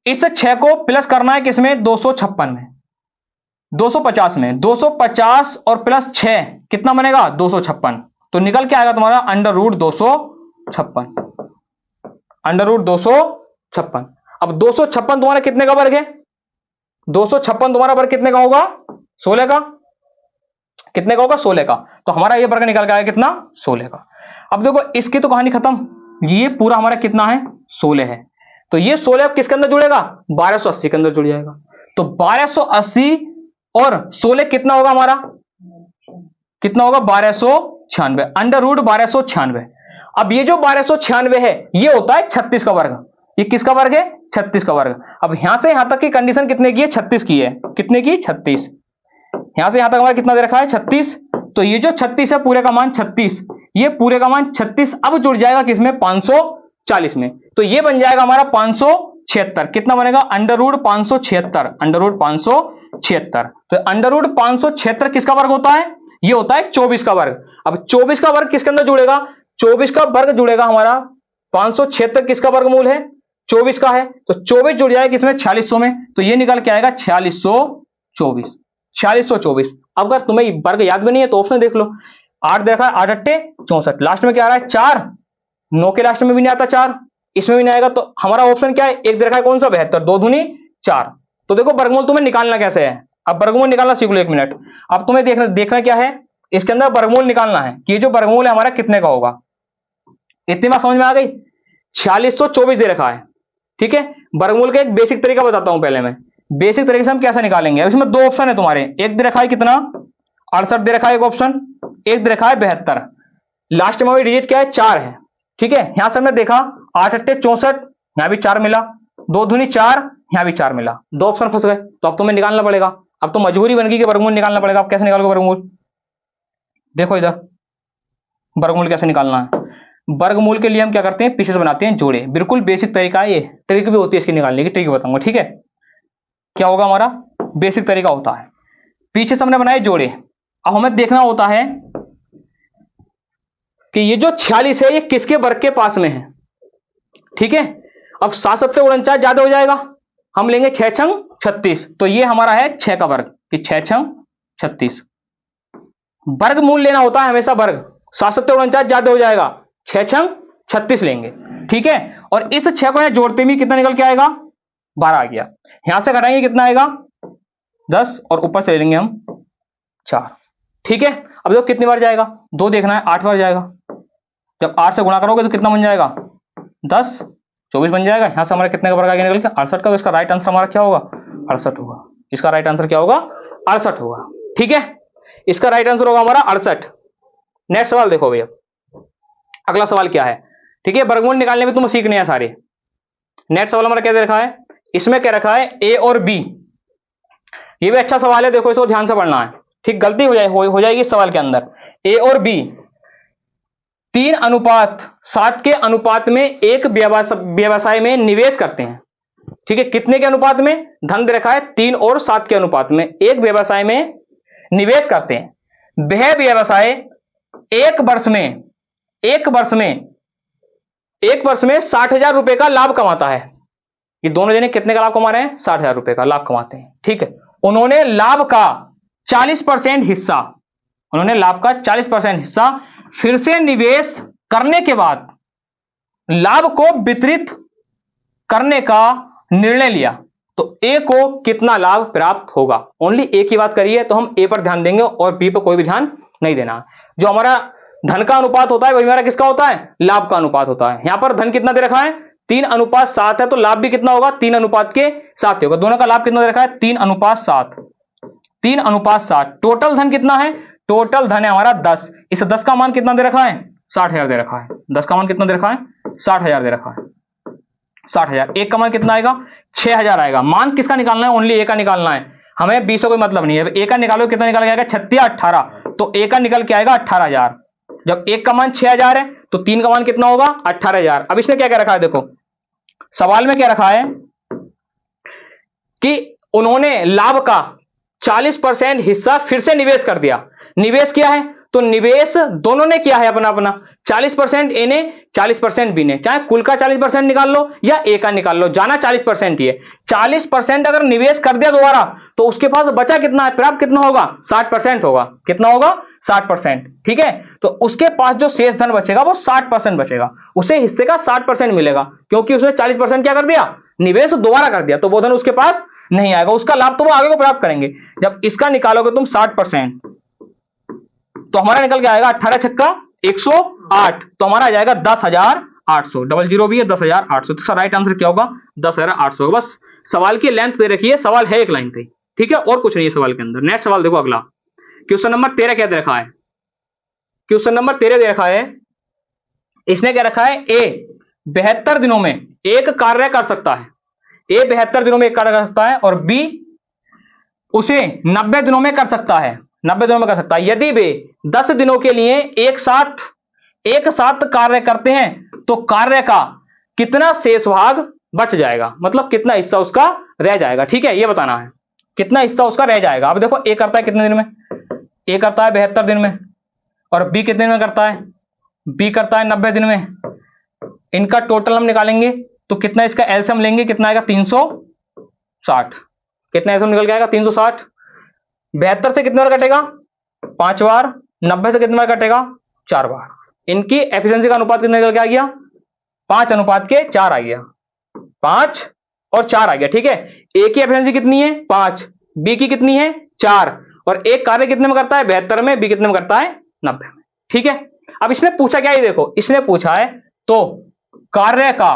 इस 6 को प्लस करना है किसमें, 256 में, 250 में, 250 और प्लस 6 कितना बनेगा, 256। तो निकल के आएगा तुम्हारा √256, √256। अब 256 तुम्हारा कितने का वर्ग है, 256 तुम्हारा वर्ग कितने का होगा, 16 का, कितने का होगा, 16 का। तो हमारा ये वर्ग निकल के आएगा कितना, 16 का। अब देखो इसकी तो कहानी खत्म, ये पूरा हमारा कितना है, 16 है। तो ये 16 अब किसके अंदर जुड़ेगा, 1280 के अंदर जुड़ जाएगा। तो 1280 और 16 कितना होगा हमारा, कितना होगा, 1296, √1296। अब ये जो 1296 है, ये होता है 36 का वर्ग। ये किसका वर्ग है, 36 का वर्ग। अब यहां से यहां तक की कंडीशन कितने की है, 36 की है, कितने की, 36। यहां से यहां तक हमारा कितना दे रखा है, 36। तो ये जो 36 है, पूरे का मान 36, ये पूरे का मान 36 अब जुड़ जाएगा किसमें, 540 में। तो ये बन जाएगा हमारा 576। कितना बनेगा, √576, √576। तो √576 किसका वर्ग होता है, ये होता है 24 का वर्ग। अब 24 का वर्ग किसके अंदर जुड़ेगा, 24 का वर्ग जुड़ेगा हमारा, 576 किसका वर्गमूल है, 24 का है। तो 24 जुड़ जाएगा किसमें, 4600 में। तो ये निकल के आएगा 4624, 4624। अब अगर तुम्हें वर्ग याद भी नहीं है तो ऑप्शन देख लो, 8 देखा है, 8 8 64, लास्ट में क्या आ रहा है, 4, 9 के लास्ट में भी नहीं आता 4, इसमें भी नहीं आएगा। तो हमारा ऑप्शन क्या है, एक दे रखा है कौन सा, 72, 2 दूनी 4। तो देखो वर्गमूल तुम्हें निकालना कैसे है, अब वर्गमूल निकालना सीख लो, 1 मिनट। अब तुम्हें देखना क्या है, इसके अंदर वर्गमूल निकालना है कि ये जो वर्गमूल है हमारा कितने का होगा। इतनी बात समझ में आ गई, 4624 दे रखा है, ठीक है। वर्गमूल का एक बेसिक तरीका बताता हूं पहले मैं, बेसिक तरीके से हम कैसे निकालेंगे। अब इसमें 2 ऑप्शन है तुम्हारे, एक दे रखा है कितना, 68 दे रखा है एक ऑप्शन, एक दे रखा है 72। लास्ट में डिजिट क्या है, 4 है। ठीक है, यहां से हमने देखा 8 अट्टे 64, यहां भी 4 मिला, 2 दूनी 4, यहां भी 4 मिला, 2 ऑप्शन फंस गए। तो अब तुम्हें निकालना पड़ेगा, अब तो मजबूरी बन गई कि वर्गमूल निकालना पड़ेगा। अब कैसे निकालोगे वर्गमूल, देखो इधर वर्गमूल कैसे निकालना है। वर्गमूल के लिए हम क्या करते हैं, पीसेस बनाते हैं जोड़े, बिल्कुल बेसिक तरीका है ये, ट्रिक भी होती है इसकी निकालने की, ट्रिक बताऊंगा। ठीक है, क्या होगा हमारा बेसिक तरीका होता है, पीछे से हमने बनाए जोड़े। अब हमें देखना होता है कि ये जो 46 है ये किसके वर्ग के पास में है। ठीक है, अब 7 7 49 ज्यादा हो जाएगा, हम लेंगे 6 छंग 36, तो ये हमारा है 6 का वर्ग, कि 6 छंग 36। वर्गमूल लेना होता है हमेशा वर्ग, 7 7 49 ज्यादा हो जाएगा, 6 छंग 36 लेंगे। ठीक है, और इस 6 को यहां जोड़ते भी कितना निकल के आएगा, 12 आ गया। यहां से घटाएंगे कितना आएगा, 10, और ऊपर से ले लेंगे हम 4। ठीक है, अब देखो कितनी बार जाएगा, 2 देखना है, 8 बार जाएगा। जब 8 से गुणा करोगे तो कितना बन जाएगा, 10, 24 बन जाएगा। यहां से हमारा कितने का वर्ग आ गया निकल के, 68 का। तो इसका राइट आंसर हमारा क्या होगा, 68 होगा। इसका राइट आंसर क्या होगा, 68 होगा। ठीक है, इसका राइट आंसर होगा हमारा 68। नेक्स्ट सवाल देखो भैया, अगला सवाल क्या है। ठीक है, वर्गमूल निकालने में तुम सीखने हैं सारे। नेक्स्ट सवाल हमारा क्या दे रखा है, इसमें क्या रखा है, ए और बी। ये भी अच्छा सवाल है, देखो इसको ध्यान से पढ़ना है। ठीक, गलती हो जाएगी इस सवाल के अंदर। ए और बी 3:7 के अनुपात में एक व्यवसाय में निवेश करते हैं। ठीक है, कितने के अनुपात में, धन दे रखा है 3 और 7 के अनुपात में एक व्यवसाय में निवेश करते हैं। वह व्यवसाय एक वर्ष में 60,000 रुपए का लाभ कमाता है। ये दोनों जने कितने का लाभ कमा रहे हैं, 60,000 रुपए का लाभ कमाते हैं। ठीक है, उन्होंने लाभ का 40% हिस्सा फिर से निवेश करने के बाद लाभ को वितरित करने का निर्णय लिया। तो ए को कितना लाभ प्राप्त होगा, ओनली ए की बात करिए तो हम ए पर ध्यान देंगे और बी पर कोई भी ध्यान नहीं देना। जो हमारा धन का अनुपात होता है वही हमारा किसका होता है, लाभ का अनुपात होता है। यहां पर धन कितना दे रखा है, 3:7 है, तो लाभ भी कितना होगा, 3:7 होगा। दोनों का लाभ कितना दे रखा है, 3:7। 3:7। टोटल धन कितना है, टोटल धन है हमारा 10। इस 10 का मान कितना दे रखा है, 60,000 दे रखा है। 10 का मान कितना दे रखा है, 60,000 दे रखा है। 60,000। एक का मान कितना आएगा, 6,000 आएगा। मान किसका निकालना है, ओनली ए का निकालना है, हमें 20 का कोई मतलब नहीं है। ए का निकालो, कितना निकल के आएगा, 36 18, तो ए का निकल के आएगा 18,000। जब एक का मान 6,000 है तो 3 का मान कितना होगा, 18,000। अब इसने क्या क्या रखा है, देखो सवाल में क्या रखा है कि उन्होंने लाभ का 40% हिस्सा फिर से निवेश कर दिया। निवेश किया है तो निवेश दोनों ने किया है अपना अपना, 40% ए ने, 40% बी ने। चाहे कुल का 40% निकाल लो या ए का निकाल लो, जाना 40% ही है। 40% अगर निवेश कर दिया दोबारा तो उसके पास बचा कितना है, प्राप्त कितना होगा, 60% होगा। कितना होगा, 60%। ठीक है, तो उसके पास जो शेष धन बचेगा वो 60% बचेगा, उसे हिस्से का 60% मिलेगा, क्योंकि उसने 40% क्या कर दिया, निवेश दोबारा कर दिया, तो वो धन उसके पास नहीं आएगा। उसका लाभ तो वो आगे को प्राप्त करेंगे। जब इसका निकालोगे तुम 60%, तो हमारा निकल के आएगा 18 छक्का 108, तो हमारा आ जाएगा 10,800। डबल जीरो भी है, 10,800। तो राइट आंसर क्या होगा, 10,800। बस सवाल की लेंथ दे रखी है, सवाल है एक लाइन पे। ठीक है, और कुछ नहीं है सवाल के अंदर। नेक्स्ट सवाल देखो अगला, क्वेश्चन नंबर 13 क्या दे रखा है। क्वेश्चन नंबर 13 दे रखा है, इसने क्या रखा है, ए 72 दिनों में एक कार्य कर सकता है। ए 72 दिनों में एक कार्य कर सकता है और बी उसे 90 दिनों में कर सकता है। 90 दिनों में कर सकता है। यदि वे 10 दिनों के लिए एक साथ कार्य करते हैं तो कार्य का कितना शेष भाग बच जाएगा, मतलब कितना हिस्सा उसका रह जाएगा। ठीक है, ये बताना है कितना हिस्सा उसका रह जाएगा। अब देखो ए करता है कितने दिन में, ए करता है 72 दिन में, और बी कितने दिन में करता है, बी करता है 90 दिन में। इनका टोटल हम निकालेंगे तो कितना, इसका एलसीएम लेंगे, कितना आएगा, 360। कितना एलसीएम निकल के आएगा, 360। 72 से कितने बार कटेगा, 5 बार। 90 से कितने बार कटेगा, 4 बार। इनकी एफिशिएंसी का अनुपात कितना निकल के आ गया, 5:4 आ गया। 5 और 4 आ गया। ठीक है, ए की एफिशिएंसी कितनी है, 5, बी की कितनी है, 4, और एक कार्य कितने में करता है, 72 में, बी कितने में करता है, 90 में। ठीक है, अब इसमें पूछा क्या है, देखो इसने पूछा है तो कार्य का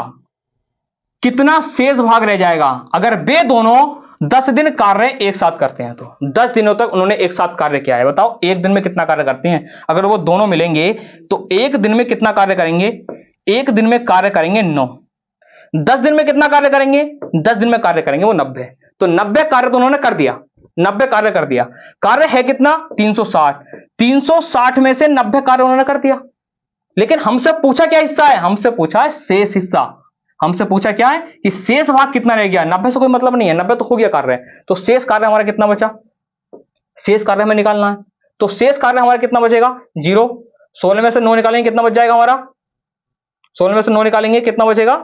कितना शेष भाग रह जाएगा अगर वे दोनों 10 दिन कार्य एक साथ करते हैं, तो 10 दिनों तक उन्होंने एक साथ कार्य किया है। बताओ एक दिन में कितना कार्य करते हैं? अगर वो दोनों मिलेंगे तो एक दिन में कितना कार्य करेंगे? एक दिन में कार्य करेंगे 9। 10 दिन में कितना कार्य करेंगे? 10 दिन में कार्य करेंगे वो 90। तो 90 कार्य तो उन्होंने कर दिया, 90 कार्य कर दिया। कार्य है कितना? 360। 360 में से 90 कार्य उन्होंने कर दिया। लेकिन हमसे पूछा क्या हिस्सा है? हमसे पूछा है शेष हिस्सा। हमसे पूछा क्या है कि शेष भाग कितना रह गया? 90 से कोई मतलब नहीं है, 90 तो हो गया कार्य। तो शेष कार्य हमारा कितना बचा? शेष कार्य हमें निकालना है। तो शेष कार्य हमारा कितना बचेगा? 0। 16 में से 9 निकालेंगे कितना बच जाएगा हमारा? 16 में से 9 निकालेंगे कितना बचेगा?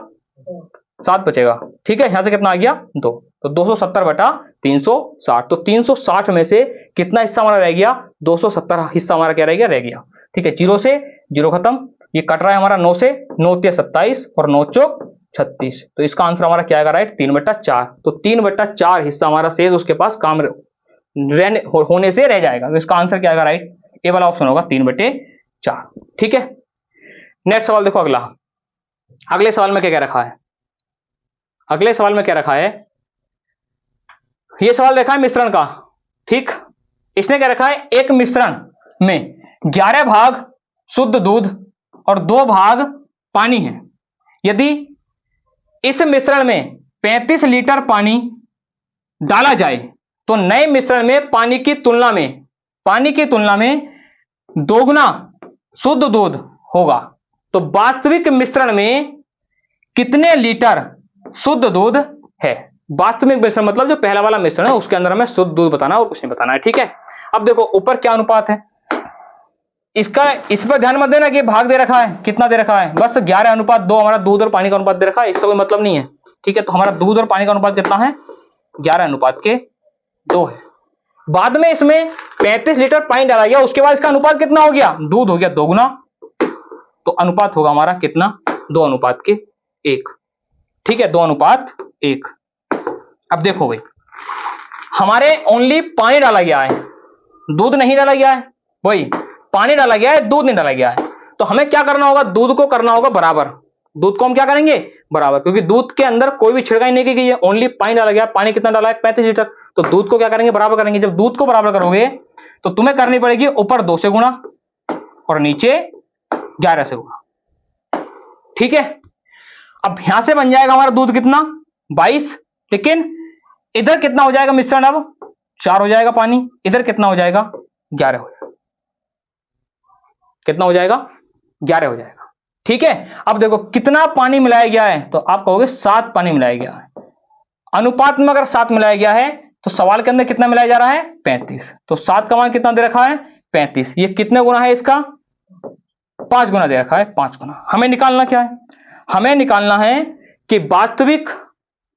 7 बचेगा। ठीक है, यहां से कितना आ गया? 2। तो 270 बटा 360। तो 360 में से कितना हिस्सा हमारा रह गया? 270 हिस्सा हमारा क्या रह गया? रह गया। ठीक है, 0 से 0 खत्म। ये कट रहा है हमारा 9 से, 9 × 27 और 9 चौक 36। तो इसका आंसर हमारा क्या आएगा? राइट, 3/4। तो 3/4 हिस्सा हमारा शेष उसके पास काम होने से रह जाएगा। तो इसका आंसर क्या आएगा? राइट, ए वाला ऑप्शन होगा 3/4। ठीक है, नेक्स्ट सवाल देखो अगला। अगले सवाल में क्या क्या रखा है? अगले सवाल में क्या रखा है? यह सवाल रखा है मिश्रण का। ठीक, इसने क्या रखा है? एक मिश्रण में 11 भाग शुद्ध दूध और 2 भाग पानी है। यदि इस मिश्रण में 35 लीटर पानी डाला जाए तो नए मिश्रण में पानी की तुलना में दोगुना शुद्ध दूध होगा। तो वास्तविक मिश्रण में कितने लीटर शुद्ध दूध है? वास्तविक मिश्रण मतलब जो पहला वाला मिश्रण है उसके अंदर हमें शुद्ध दूध बताना है और कुछ नहीं बताना है। ठीक है, अब देखो ऊपर क्या अनुपात है इसका, इस पर ध्यान मत देना कि भाग दे रखा है, कितना दे रखा है, बस 11/2 हमारा दूध और पानी का अनुपात दे रखा है, इससे कोई मतलब नहीं है। ठीक है, तो हमारा दूध और पानी का अनुपात कितना है? 11/2 है। बाद में इसमें 35 लीटर पानी डाला गया, उसके बाद इसका अनुपात कितना हो गया? दूध हो गया 2 गुना। तो अनुपात होगा हमारा कितना? 2:1। ठीक है, 2:1। अब देखो भाई, हमारे ओनली पानी डाला गया है, दूध नहीं डाला गया है। वही पानी डाला गया है, दूध नहीं डाला गया है। तो हमें क्या करना होगा? दूध को करना होगा बराबर। दूध को हम क्या करेंगे? बराबर, क्योंकि दूध के अंदर कोई भी छिड़काई नहीं की गई है, ओनली पानी डाला गया है। पानी कितना डाला है? 35 लीटर। तो दूध को क्या करेंगे? बराबर करेंगे। जब दूध को बराबर करोगे तो तुम्हें करनी पड़ेगी ऊपर 2 से गुणा और नीचे 11 से गुणा। ठीक है, अब यहां से बन जाएगा हमारा दूध कितना? 22। लेकिन इधर कितना हो जाएगा मिश्रण? अब 4 हो जाएगा पानी। इधर कितना हो जाएगा? 11 हो जाएगा। कितना हो जाएगा? 11 हो जाएगा। ठीक है, अब देखो कितना पानी मिलाया गया है, तो आप कहोगे 7 पानी मिलाया गया है। अनुपात में अगर 7 मिलाया गया है तो सवाल के अंदर कितना मिलाया जा रहा है? 35। तो 7 का मान कितना दे रखा है? 35। ये कितने गुना है इसका? 5 गुना दे रखा है, 5 गुना। हमें निकालना क्या है? हमें निकालना है कि वास्तविक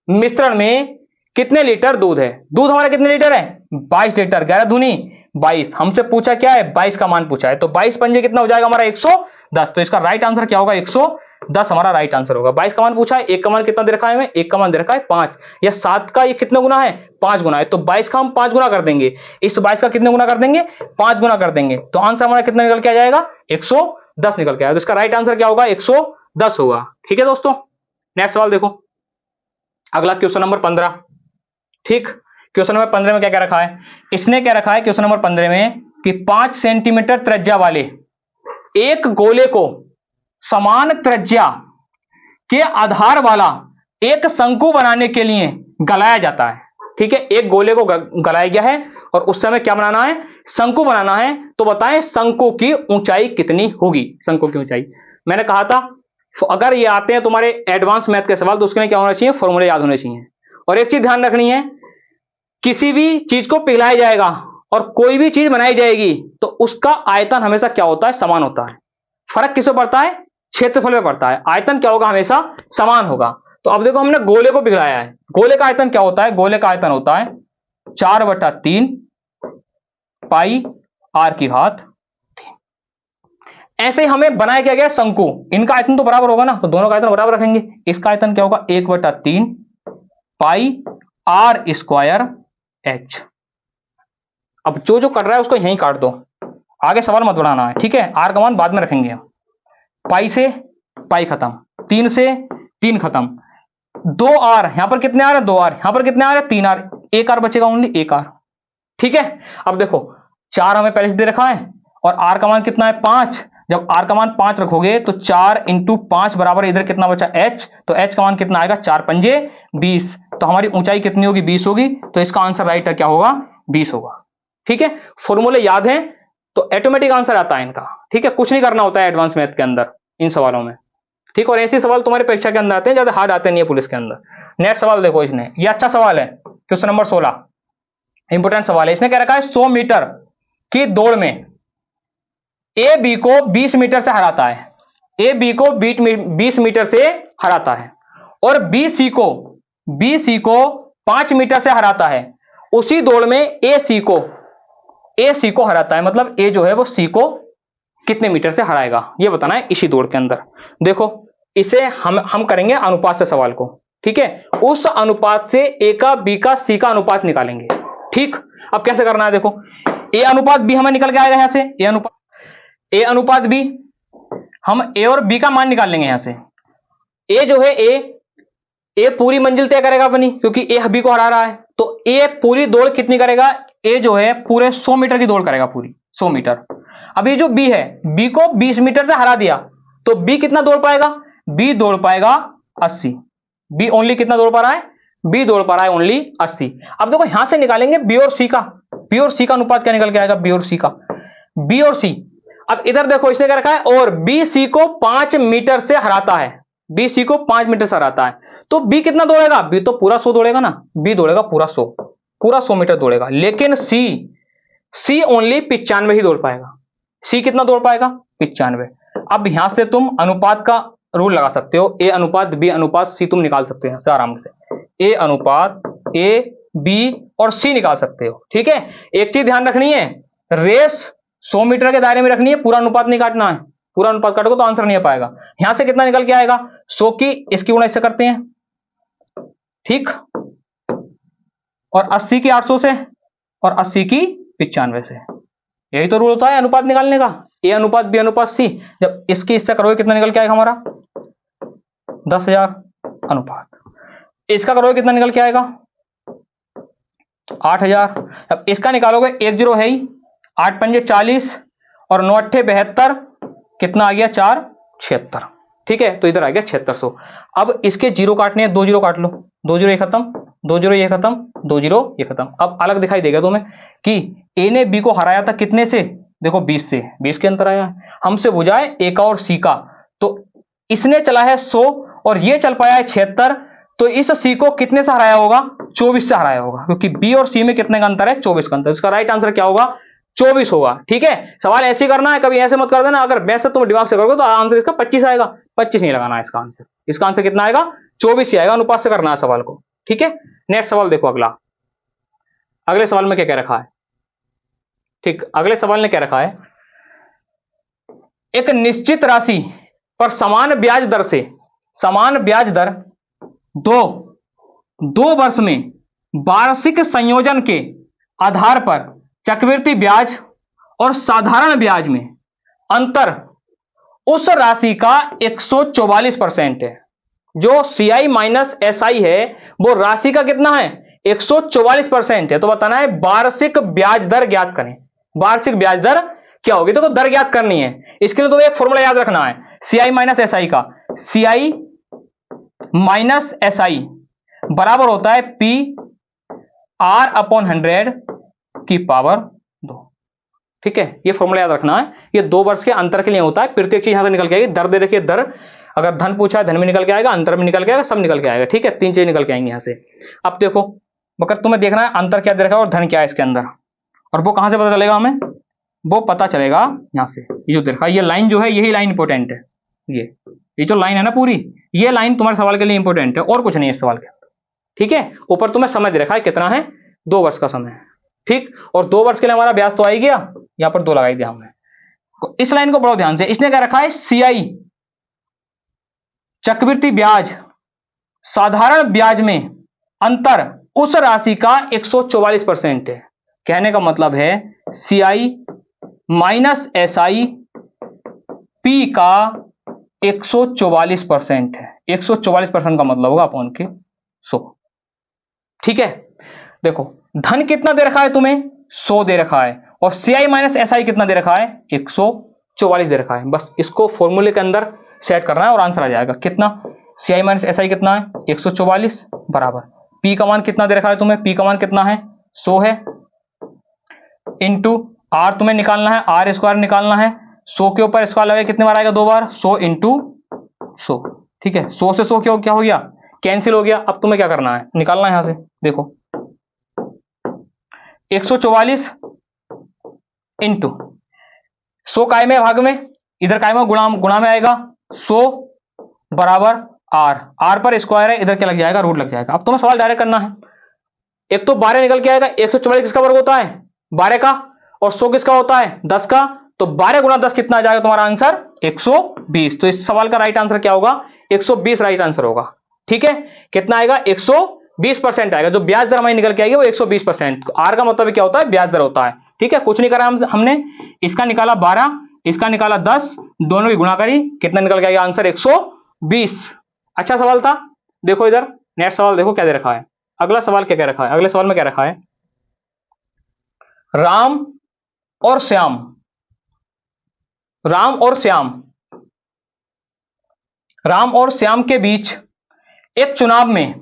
मिश्रण में कितने लीटर दूध है। दूध हमारा कितने लीटर है? 22 लीटर। 11 दूनी 22। हमसे पूछा क्या है? 22 का मान पूछा है। तो 22 पंजे कितना हो जाएगा हमारा? 110। तो इसका राइट आंसर क्या होगा? 110 हमारा राइट आंसर होगा। 22 का मान पूछा है, 1 का मान कितना दे रखा है हमें? 1 का मान दे रखा है 5। या 7 का ये कितने गुना है? 5 गुना है। तो 22 का हम 5 गुना कर देंगे, इस 22 का कितने गुना कर देंगे? 5 गुना कर देंगे। तो आंसर हमारा कितना निकल के आ जाएगा? 110 निकल के आएगा। तो इसका राइट आंसर क्या होगा? 110 होगा। ठीक है दोस्तों, नेक्स्ट सवाल देखो अगला, क्वेश्चन नंबर 15। ठीक, क्वेश्चन नंबर 15 में क्या क्या रखा है? इसने क्या रखा है क्वेश्चन नंबर 15 में कि 5 सेंटीमीटर त्रिज्या वाले एक गोले को समान त्रिज्या के आधार वाला एक शंकु बनाने के लिए गलाया जाता है। ठीक है, एक गोले को गलाया गया है और उस समय क्या बनाना है? शंकु बनाना है। तो बताएं शंकु की ऊंचाई कितनी होगी? शंकु की ऊंचाई मैंने कहा था अगर ये आते हैं तुम्हारे एडवांस मैथ के सवाल तो उसके लिए क्या होना चाहिए? फॉर्मूले याद होने चाहिए। और एक चीज ध्यान रखनी है, किसी भी चीज को पिघलाया जाएगा और कोई भी चीज बनाई जाएगी तो उसका आयतन हमेशा क्या होता है? समान होता है। फर्क किसमें पड़ता है? क्षेत्रफल में पड़ता है। आयतन क्या होगा? हमेशा समान होगा। तो अब देखो हमने गोले को पिघलाया है, गोले का आयतन क्या होता है? गोले का आयतन होता है 4/3 पाई r⁻3। ऐसे ही हमें बनाया क्या गया? शंकु। इनका आयतन तो बराबर होगा ना, तो दोनों का आयतन बराबर रखेंगे। इसका आयतन क्या होगा? 1/3 पाई r²h। अब जो जो कर रहा है उसको यहीं काट दो, आगे सवाल मत बढ़ाना है। ठीक है, r का मान बाद में रखेंगे। पाई से पाई खत्म, 3 से 3 खत्म, 2r यहां पर कितने आ रहे? 2r यहां पर कितने आ रहे? 3r। एक आर बचेगा, ओनली एक आर। ठीक है, अब देखो 4 हमें पहले से दे रखा है और आर का मान कितना है 5। जब आर का मान 5 रखोगे तो 4 इंटू 5 बराबर इधर कितना बचा h, तो h का मान कितना आएगा 4 पंजे 20। तो हमारी ऊंचाई कितनी होगी 20 होगी, तो इसका आंसर राइट है क्या होगा 20 होगा। ठीक है, फॉर्मूले याद हैं तो ऑटोमेटिक आंसर आता है इनका। ठीक है, कुछ नहीं करना होता है एडवांस मैथ के अंदर इन सवालों में। ठीक, और ऐसे सवाल तुम्हारे परीक्षा के अंदर आते हैं, ज्यादा हार्ड आते नहीं है पुलिस के अंदर। नेक्स्ट सवाल देखो, इसने ये अच्छा सवाल है, क्वेश्चन नंबर 16 इंपोर्टेंट सवाल है। इसने कह रखा है 100 मीटर की दौड़ में ए बी को 20 मीटर से हराता है, ए बी को 20 मीटर से हराता है और बी सी को 5 मीटर से हराता है। उसी दौड़ में ए सी को हराता है, मतलब ए जो है वो सी को कितने मीटर से हराएगा ये बताना है इसी दौड़ के अंदर। देखो इसे हम करेंगे अनुपात से सवाल को। ठीक है, उस अनुपात से ए का बी का सी का अनुपात निकालेंगे। ठीक, अब कैसे करना है, देखो ए अनुपात बी हमें निकल के आएगा यहां से, ए अनुपात बी, हम ए और बी का मान निकाल लेंगे यहां से। ए जो है ए पूरी मंजिल तय करेगा अपनी, क्योंकि ए बी को हरा रहा है, तो ए पूरी दौड़ कितनी करेगा, ए जो है पूरे 100 मीटर की दौड़ करेगा, पूरी 100 मीटर। अब ये जो बी है, बी को 20 मीटर से हरा दिया, तो बी कितना दौड़ पाएगा, बी दौड़ पाएगा 80। बी ओनली कितना दौड़ पा रहा है, बी दौड़ पा रहा है ओनली 80। अब देखो यहां से निकालेंगे बी और सी का, बी और सी का अनुपात क्या निकल के आएगा, बी और सी का, बी और सी। अब इधर देखो इसने क्या रखा है, और बी सी को 5 मीटर से हराता है, बी सी को 5 मीटर से हराता है, तो बी कितना दौड़ेगा, बी तो पूरा 100 दौड़ेगा ना, बी दौड़ेगा पूरा 100 मीटर दौड़ेगा। लेकिन सी ओनली 95 ही दौड़ पाएगा, सी कितना दौड़ पाएगा 95। अब यहां से तुम अनुपात का रूल लगा सकते हो, ए अनुपात बी अनुपात सी तुम निकाल सकते हो से आराम से, ए अनुपात ए बी और सी निकाल सकते हो। ठीक है, एक चीज ध्यान रखनी है, रेस 100 मीटर के दायरे में रखनी है, पूरा अनुपात नहीं काटना है, पूरा अनुपात काटोगे तो आंसर नहीं आ पाएगा। यहां से कितना निकल के आएगा 100 की इसकी गुणा इससे करते हैं, ठीक, और 80 की 800 से और 80 की 95 से, यही तो रूल होता है अनुपात निकालने का, ए अनुपात बी अनुपात सी। जब इसकी इससे करोगे कितना निकल के आएगा हमारा 10,000 अनुपात, इसका करोगे कितना निकल के आएगा 8,000। अब इसका निकालोगे, एक जीरो है ही, 8 पंजे 40 और 9 अट्ठे 72, कितना आ गया 4 76। ठीक है, तो इधर आ गया 7600। अब इसके जीरो काटने हैं, 2 जीरो काट लो, 2 जीरो ये खत्म, 2 जीरो ये खत्म, 2 जीरो ये खत्म। अब अलग दिखाई देगा तुम्हें कि ए ने बी को हराया था कितने से, देखो 20 से, 20 के अंतर आया, हमसे बुझाए ए का और सी का, तो इसने चला है 100 और ये चल पाया है 76, तो इस सी को कितने से हराया होगा 24 से हराया होगा, क्योंकि बी और सी में कितने का अंतर है 24 का अंतर। इसका राइट आंसर क्या होगा 24 होगा। ठीक है, सवाल ऐसे ही करना है, कभी ऐसे मत कर देना, अगर वैसे तुम दिमाग से करोगे तो आंसर इसका 25 आएगा, 25 नहीं लगाना है इसका आंसर, इसका आंसर कितना आएगा 24 ही आएगा, अनुपात से करना है सवाल को। ठीक है, नेक्स्ट सवाल देखो, अगले सवाल में क्या कह रखा है। ठीक, अगले सवाल ने क्या रखा है, एक निश्चित राशि पर समान ब्याज दर दो वर्ष में वार्षिक संयोजन के आधार पर चक्रवृद्धि ब्याज और साधारण ब्याज में अंतर उस राशि का 144% है। जो CI माइनस SI है वो राशि का कितना है 144% है। तो बताना है वार्षिक ब्याज दर ज्ञात करें। वार्षिक ब्याज दर क्या होगी, तो दर ज्ञात करनी है, इसके लिए तो एक फॉर्मूला याद रखना है, CI माइनस SI का, CI माइनस SI बराबर होता है PR/100 की पावर 2। ठीक है, ये फॉर्मूला याद रखना है, ये 2 वर्ष के अंतर के लिए होता है। प्रत्येक चीज यहां से निकल के आएगी, दर दे रखिए दर, अगर धन पूछा है धन में निकल के आएगा, अंतर में निकल के आएगा, सब निकल के आएगा। ठीक है, 3 चीज निकल के आएंगे यहां से। अब देखो मगर तुम्हें देखना है अंतर क्या दे रखा है और धन क्या है इसके अंदर, और वो कहां से पता चलेगा हमें, वो पता चलेगा यहां से, ये जो देखा ये लाइन जो है यही लाइन इंपॉर्टेंट है, ये जो लाइन है ना पूरी, ये लाइन तुम्हारे सवाल के लिए इंपॉर्टेंट है और कुछ नहीं है इस सवाल के अंदर। ठीक है, ऊपर तुम्हें समय दे रखा है, कितना है 2 वर्ष का समय है। ठीक, और 2 वर्ष के लिए हमारा ब्याज तो आ ही गया, यहां पर 2 लगाई दिया हमने। इस लाइन को पढ़ो ध्यान से, इसने क्या रखा है CI चक्रवृद्धि ब्याज साधारण ब्याज में अंतर उस राशि का 144% है। कहने का मतलब है CI माइनस SI P का 144% है। 144% का मतलब होगा अपॉन के 100। ठीक है, देखो धन कितना दे रखा है तुम्हें, 100 दे रखा है, और CI माइनस SI कितना दे रखा है, 144 दे रखा है। बस इसको फॉर्मूले के अंदर सेट करना है और आंसर आ जाएगा। कितना, CI माइनस SI कितना है, 144 बराबर P का मान कितना दे रखा है तुम्हें, P का मान कितना है, 100 है, इंटू R तुम्हें निकालना है, R स्क्वायर निकालना है, 100 के ऊपर स्क्वायर लगे कितने बार आएगा, 2 बार, 100 इंटू 100। ठीक है, 100 से 100 क्या हो गया, कैंसिल हो गया। अब तुम्हें क्या करना है, निकालना है यहां से, देखो 144 इंटू 100 काय में भाग में, इधर काय में गुणा में आएगा, 100 बराबर R पर स्क्वायर है, इधर क्या लग जाएगा, रूट लग जाएगा। अब तुम्हें सवाल डायरेक्ट करना है, एक तो 12 निकल के आएगा, 144 किसका वर्ग होता है, 12 का, और 100 किसका होता है, 10 का, तो 12 गुणा 10 कितना आ जाएगा तुम्हारा आंसर, 120। तो इस सवाल का राइट आंसर क्या होगा, 120 राइट आंसर होगा। ठीक है, कितना आएगा, 120% आएगा। जो ब्याज दर हमारी निकल के आएगी वो 120%। R का मतलब क्या होता है, ब्याज दर होता है। ठीक है, कुछ नहीं करा हमने, इसका निकाला 12, इसका निकाला 10, दोनों की गुणा करी, कितना निकल के आएगा आंसर, 120। अच्छा सवाल था। देखो इधर नेक्स्ट सवाल देखो क्या दे रखा है, अगला सवाल क्या रखा है, अगले सवाल में क्या रखा है, राम और श्याम, राम और श्याम के बीच एक चुनाव में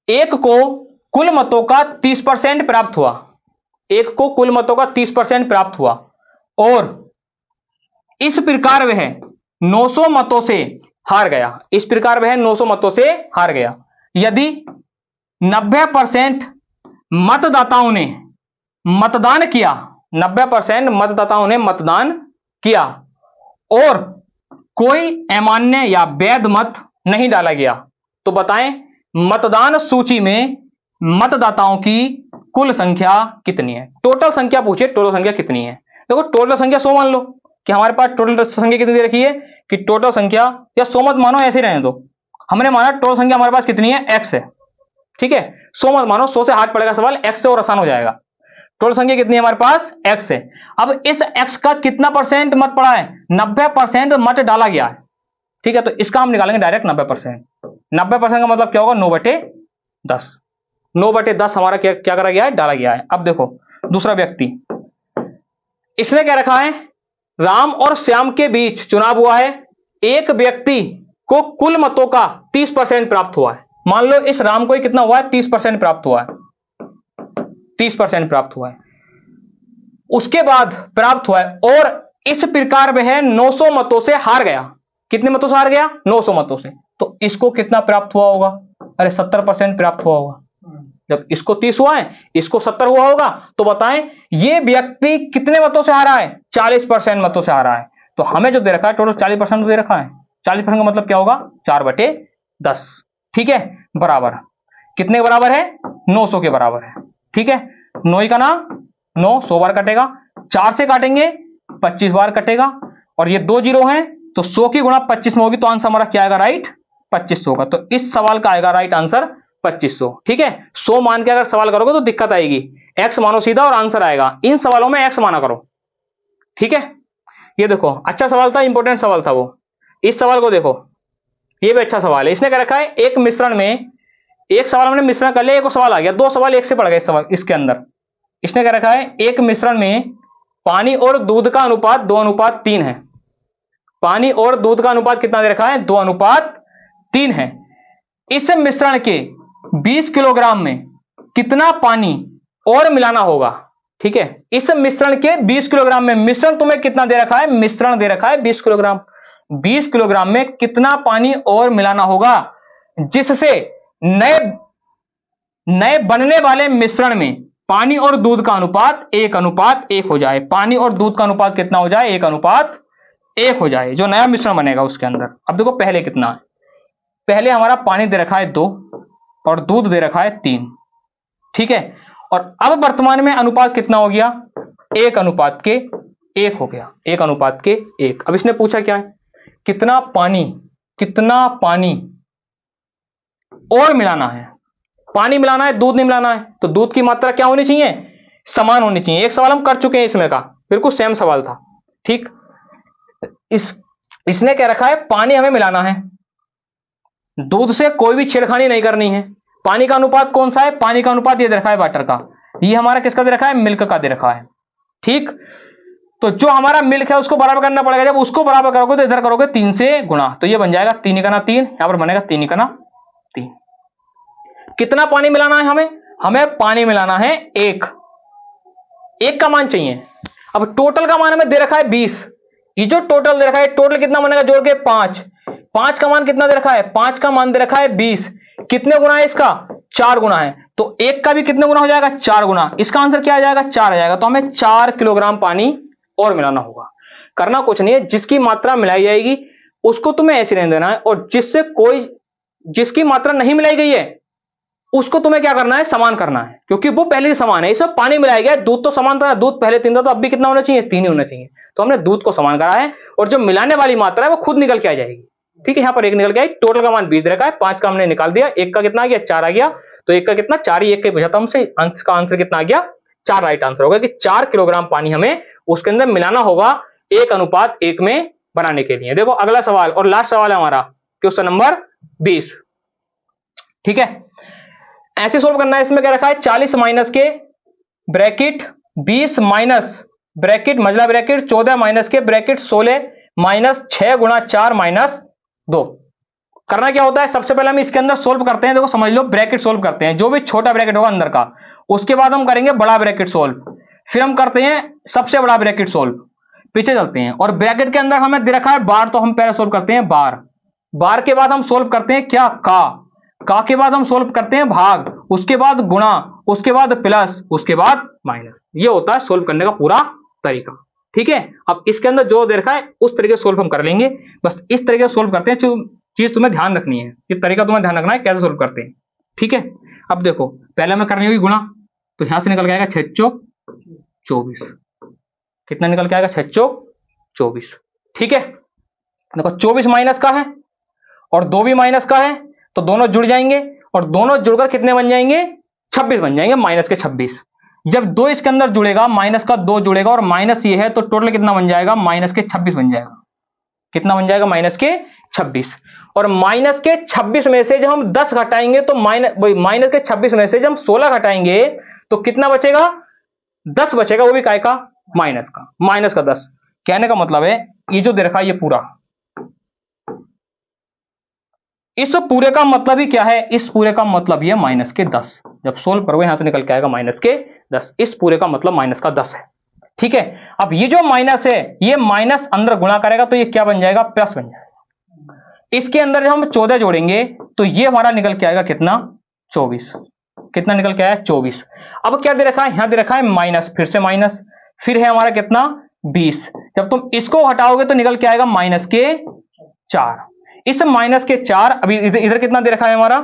एक को कुल मतों का 30% प्राप्त हुआ, एक को कुल मतों का 30% प्राप्त हुआ, और इस प्रकार वह 900 मतों से हार गया, इस प्रकार वह 900 मतों से हार गया। यदि 90% मतदाताओं ने मतदान किया, 90% मतदाताओं ने मतदान किया, और कोई अमान्य या वैध मत नहीं डाला गया, तो बताएं मतदान सूची में मतदाताओं की कुल संख्या कितनी है। टोटल संख्या पूछे, टोटल संख्या कितनी है। देखो टोटल संख्या 100 मान लो कि हमारे पास टोटल संख्या कितनी दे रखी है, कि टोटल संख्या, या 100 मत मानो, ऐसे रहने दो, हमने माना टोटल संख्या हमारे पास कितनी है, x है। ठीक है, 100 मत मानो, 100 से हाथ पड़ेगा सवाल, x से और आसान हो जाएगा। टोटल संख्या कितनी है हमारे पास, x है। अब इस x का कितना परसेंट मत पड़ा है, 90% मत डाला गया है। ठीक है, तो इसका हम निकालेंगे डायरेक्ट 90%। 90% का मतलब क्या होगा, 9/10। 9/10 हमारा क्या करा गया है, डाला गया है। अब देखो दूसरा व्यक्ति, इसने क्या रखा है, राम और श्याम के बीच चुनाव हुआ है, एक व्यक्ति को कुल मतों का 30% प्राप्त हुआ है। मान लो इस राम को कितना हुआ है, 30% प्राप्त हुआ है, 30% प्राप्त हुआ है, उसके बाद प्राप्त हुआ है, और इस प्रकार वह 900 मतों से हार गया। कितने मतों से हार गया, 900 मतों से। तो इसको कितना प्राप्त हुआ होगा, अरे 70% प्राप्त हुआ होगा। जब इसको 30 हुआ है, इसको 70 हुआ होगा, तो बताएं ये व्यक्ति कितने मतों से हारा है, 40% मतों से हारा है। तो हमें जो दे रखा है टोटल 40% दे रखा है। 40% का मतलब क्या होगा, 4/10। ठीक है, बराबर कितने के बराबर है, 900 के बराबर है। ठीक है, 9 का ना 9, 100 बार कटेगा, 4 से काटेंगे 25 बार कटेगा, और ये 2 जीरो हैं, तो 100 की गुणा 25 में होगी, तो आंसर हमारा क्या आएगा, राइट 2500 का। तो इस सवाल का आएगा राइट आंसर 2500। ठीक है, 100 मान के अगर सवाल करोगे तो दिक्कत आएगी, x मानो सीधा और आंसर आएगा। इन सवालों में x माना करो। ठीक है, ये देखो अच्छा सवाल था, इंपॉर्टेंट सवाल था वो। इस सवाल को देखो, ये भी अच्छा सवाल है। इसने क्या रखा है, एक मिश्रण में, एक सवाल हमने मिश्रण कर लिया, एक सवाल आ गया, 2 सवाल एक से पड़ गए इस सवाल इसके अंदर। इसने क्या रखा है, एक मिश्रण में पानी और दूध का अनुपात 2:3 है। पानी और दूध का अनुपात कितना दे रखा है, 2:3 है। इस मिश्रण के 20 किलोग्राम में कितना पानी और मिलाना होगा। ठीक है, इस मिश्रण के 20 किलोग्राम में, मिश्रण तुम्हें कितना दे रखा है, मिश्रण दे रखा है 20 किलोग्राम। 20 किलोग्राम में कितना पानी और मिलाना होगा जिससे नए बनने वाले मिश्रण में पानी और दूध का अनुपात 1:1 हो जाए। पानी और दूध का अनुपात कितना हो जाए, 1:1 हो जाए, जो नया मिश्रण बनेगा उसके अंदर। अब देखो पहले कितना है, पहले हमारा पानी दे रखा है 2 और दूध दे रखा है 3। ठीक है, और अब वर्तमान में अनुपात कितना हो गया, 1:1 हो गया, 1:1। अब इसने पूछा क्या है, कितना पानी और मिलाना है। पानी मिलाना है, दूध नहीं मिलाना है, तो दूध की मात्रा क्या होनी चाहिए, समान होनी चाहिए। एक सवाल हम कर चुके हैं इसमें का, बिल्कुल सेम सवाल था। ठीक, इसने क्या रखा है, पानी हमें मिलाना है, दूध से कोई भी छेड़खानी नहीं करनी है, पानी का अनुपात कौन सा है? पानी का अनुपात ये दे रखा है वाटर का, ये हमारा किसका दे रखा है? मिल्क का दे रखा है। ठीक, तो जो हमारा मिल्क है उसको बराबर करना पड़ेगा। जब उसको बराबर करोगे तो इधर करोगे 3 से गुणा, तो ये बन जाएगा 3 एकना 3, यहां पर बनेगा 3 एकना 3। कितना पानी मिलाना है हमें? हमें पानी मिलाना है 1 का मान चाहिए। अब टोटल का मान हमें दे रखा है 20, ये जो टोटल दे रखा है, टोटल कितना बनेगा जोड़ के? 5 का मान कितना दे रखा है? 5 का मान दे रखा है 20, कितने गुना है इसका? 4 गुना है, तो 1 का भी कितने गुना हो जाएगा? 4 गुना। इसका आंसर क्या आ जाएगा? 4 आ जाएगा। तो हमें 4 किलोग्राम पानी और मिलाना होगा। करना कुछ नहीं है, जिसकी मात्रा मिलाई जाएगी उसको तुम्हें ऐसे रहने देना है, और जिसकी मात्रा नहीं मिलाई गई है उसको तुम्हें क्या करना है? समान करना है, क्योंकि वो पहले से समान है। इसमें पानी मिलाया गया है, दूध तो समान था, दूध पहले 3 था, तो अब भी कितना होना चाहिए? 3 ही होना चाहिए। तो हमने दूध को समान करा है, और जो मिलाने वाली मात्रा है वो खुद निकल के आ जाएगी। ठीक है, यहां पर 1 निकल के आई, टोटल का मान 20 रखा है, 5 का हमने निकाल दिया, 1 का कितना आ गया? 4 आ गया, तो 1 का कितना? 4 ही 1 के पूछा था हमसे, अंश का आंसर कितना आ गया? 4 राइट आंसर होगा कि 4 किलोग्राम पानी हमें उसके अंदर मिलाना होगा 1:1 में बनाने के लिए। देखो अगला सवाल और लास्ट सवाल है हमारा, क्वेश्चन नंबर 20। ठीक है, ऐसे सोल्व करना है। इसमें क्या रखा है? 40 माइनस के ब्रैकेट 20 माइनस ब्रैकेट मजला ब्रैकेट 14 माइनस के ब्रैकेट 16 माइनस 6 गुणा 4 माइनस 2। करना क्या होता है? सबसे पहले हम इसके अंदर सोल्व करते हैं। देखो समझ लो, ब्रैकेट सोल्व करते हैं, जो भी छोटा ब्रैकेट होगा अंदर का, उसके बाद हम करेंगे बड़ा ब्रैकेट सोल्व, फिर हम करते हैं सबसे बड़ा ब्रैकेट सोल्व, पीछे चलते हैं। और ब्रैकेट के अंदर हमें दे रखा है बार, तो हम पहले सोल्व करते हैं बार के बाद हम सोल्व करते हैं क्या? का के बाद हम सोल्व करते हैं भाग, उसके बाद गुणा, उसके बाद प्लस, उसके बाद माइनस। ये होता है सोल्व करने का पूरा तरीका। ठीक है, अब इसके अंदर जो दे रखा है उस तरीके से सोल्व हम कर लेंगे। बस इस तरीके से सोल्व करते हैं, जो चीज तुम्हें ध्यान रखनी है, ये तरीका तुम्हें ध्यान रखना है कैसे सोल्व करते हैं। ठीक है, अब देखो पहले हमें करनी होगी गुणा, तो यहां से निकल के आएगा 6 चौक 24। कितना निकल के आएगा? 6 चौक 24। ठीक है, देखो 24 माइनस का है और 2 भी माइनस का है, तो दोनों जुड़ जाएंगे, और दोनों जुड़कर कितने बन जाएंगे? 26 बन जाएंगे, माइनस के 26। जब 2 इसके अंदर जुड़ेगा, माइनस का 2 जुड़ेगा, और माइनस ये है, तो टोटल कितना बन जाएगा? माइनस के 26 बन जाएगा। कितना बन जाएगा? माइनस के 26। और माइनस के 26 में से जब हम 10 घटाएंगे, तो माइनस के 26 में से जब हम 16 घटाएंगे तो कितना बचेगा? 10 बचेगा, वो भी काय का? माइनस का 10। कहने का मतलब है ये जो दे रखा है ये पूरा, इस पूरे का मतलब ही क्या है? इस पूरे का मतलब ये माइनस के 10। जब सोल्व करोगे यहां से निकल के आएगा माइनस के 10। इस पूरे का मतलब माइनस का 10 है। ठीक है, अब ये जो माइनस है, ये माइनस अंदर गुणा करेगा तो ये क्या बन जाएगा? प्लस बन जाएगा। इसके अंदर जब हम 14 जोड़ेंगे तो ये हमारा निकल के आएगा कितना? 24। कितना निकल के आया? 24। अब क्या दे रखा है? यहां दे रखा है माइनस, फिर से माइनस, फिर है हमारा कितना? 20। जब तुम इसको हटाओगे तो निकल के आएगा माइनस के 4। इस माइनस के 4, अभी इधर कितना दे रखा है हमारा?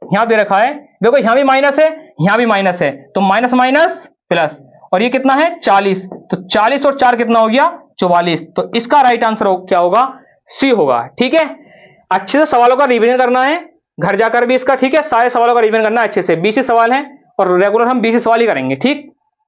यहां दे रखा है, देखो यहां भी माइनस है, यहां भी माइनस है, तो माइनस माइनस प्लस, और ये कितना है? 40। तो 40 और 4 कितना हो गया? 44। तो इसका राइट आंसर क्या होगा? सी होगा। ठीक है, अच्छे से सवालों का रिवीजन करना है घर जाकर भी इसका। ठीक है, सारे सवालों का रिवीजन करना है अच्छे से। 20 सवाल है और रेगुलर हम 20 सवाल ही करेंगे। ठीक।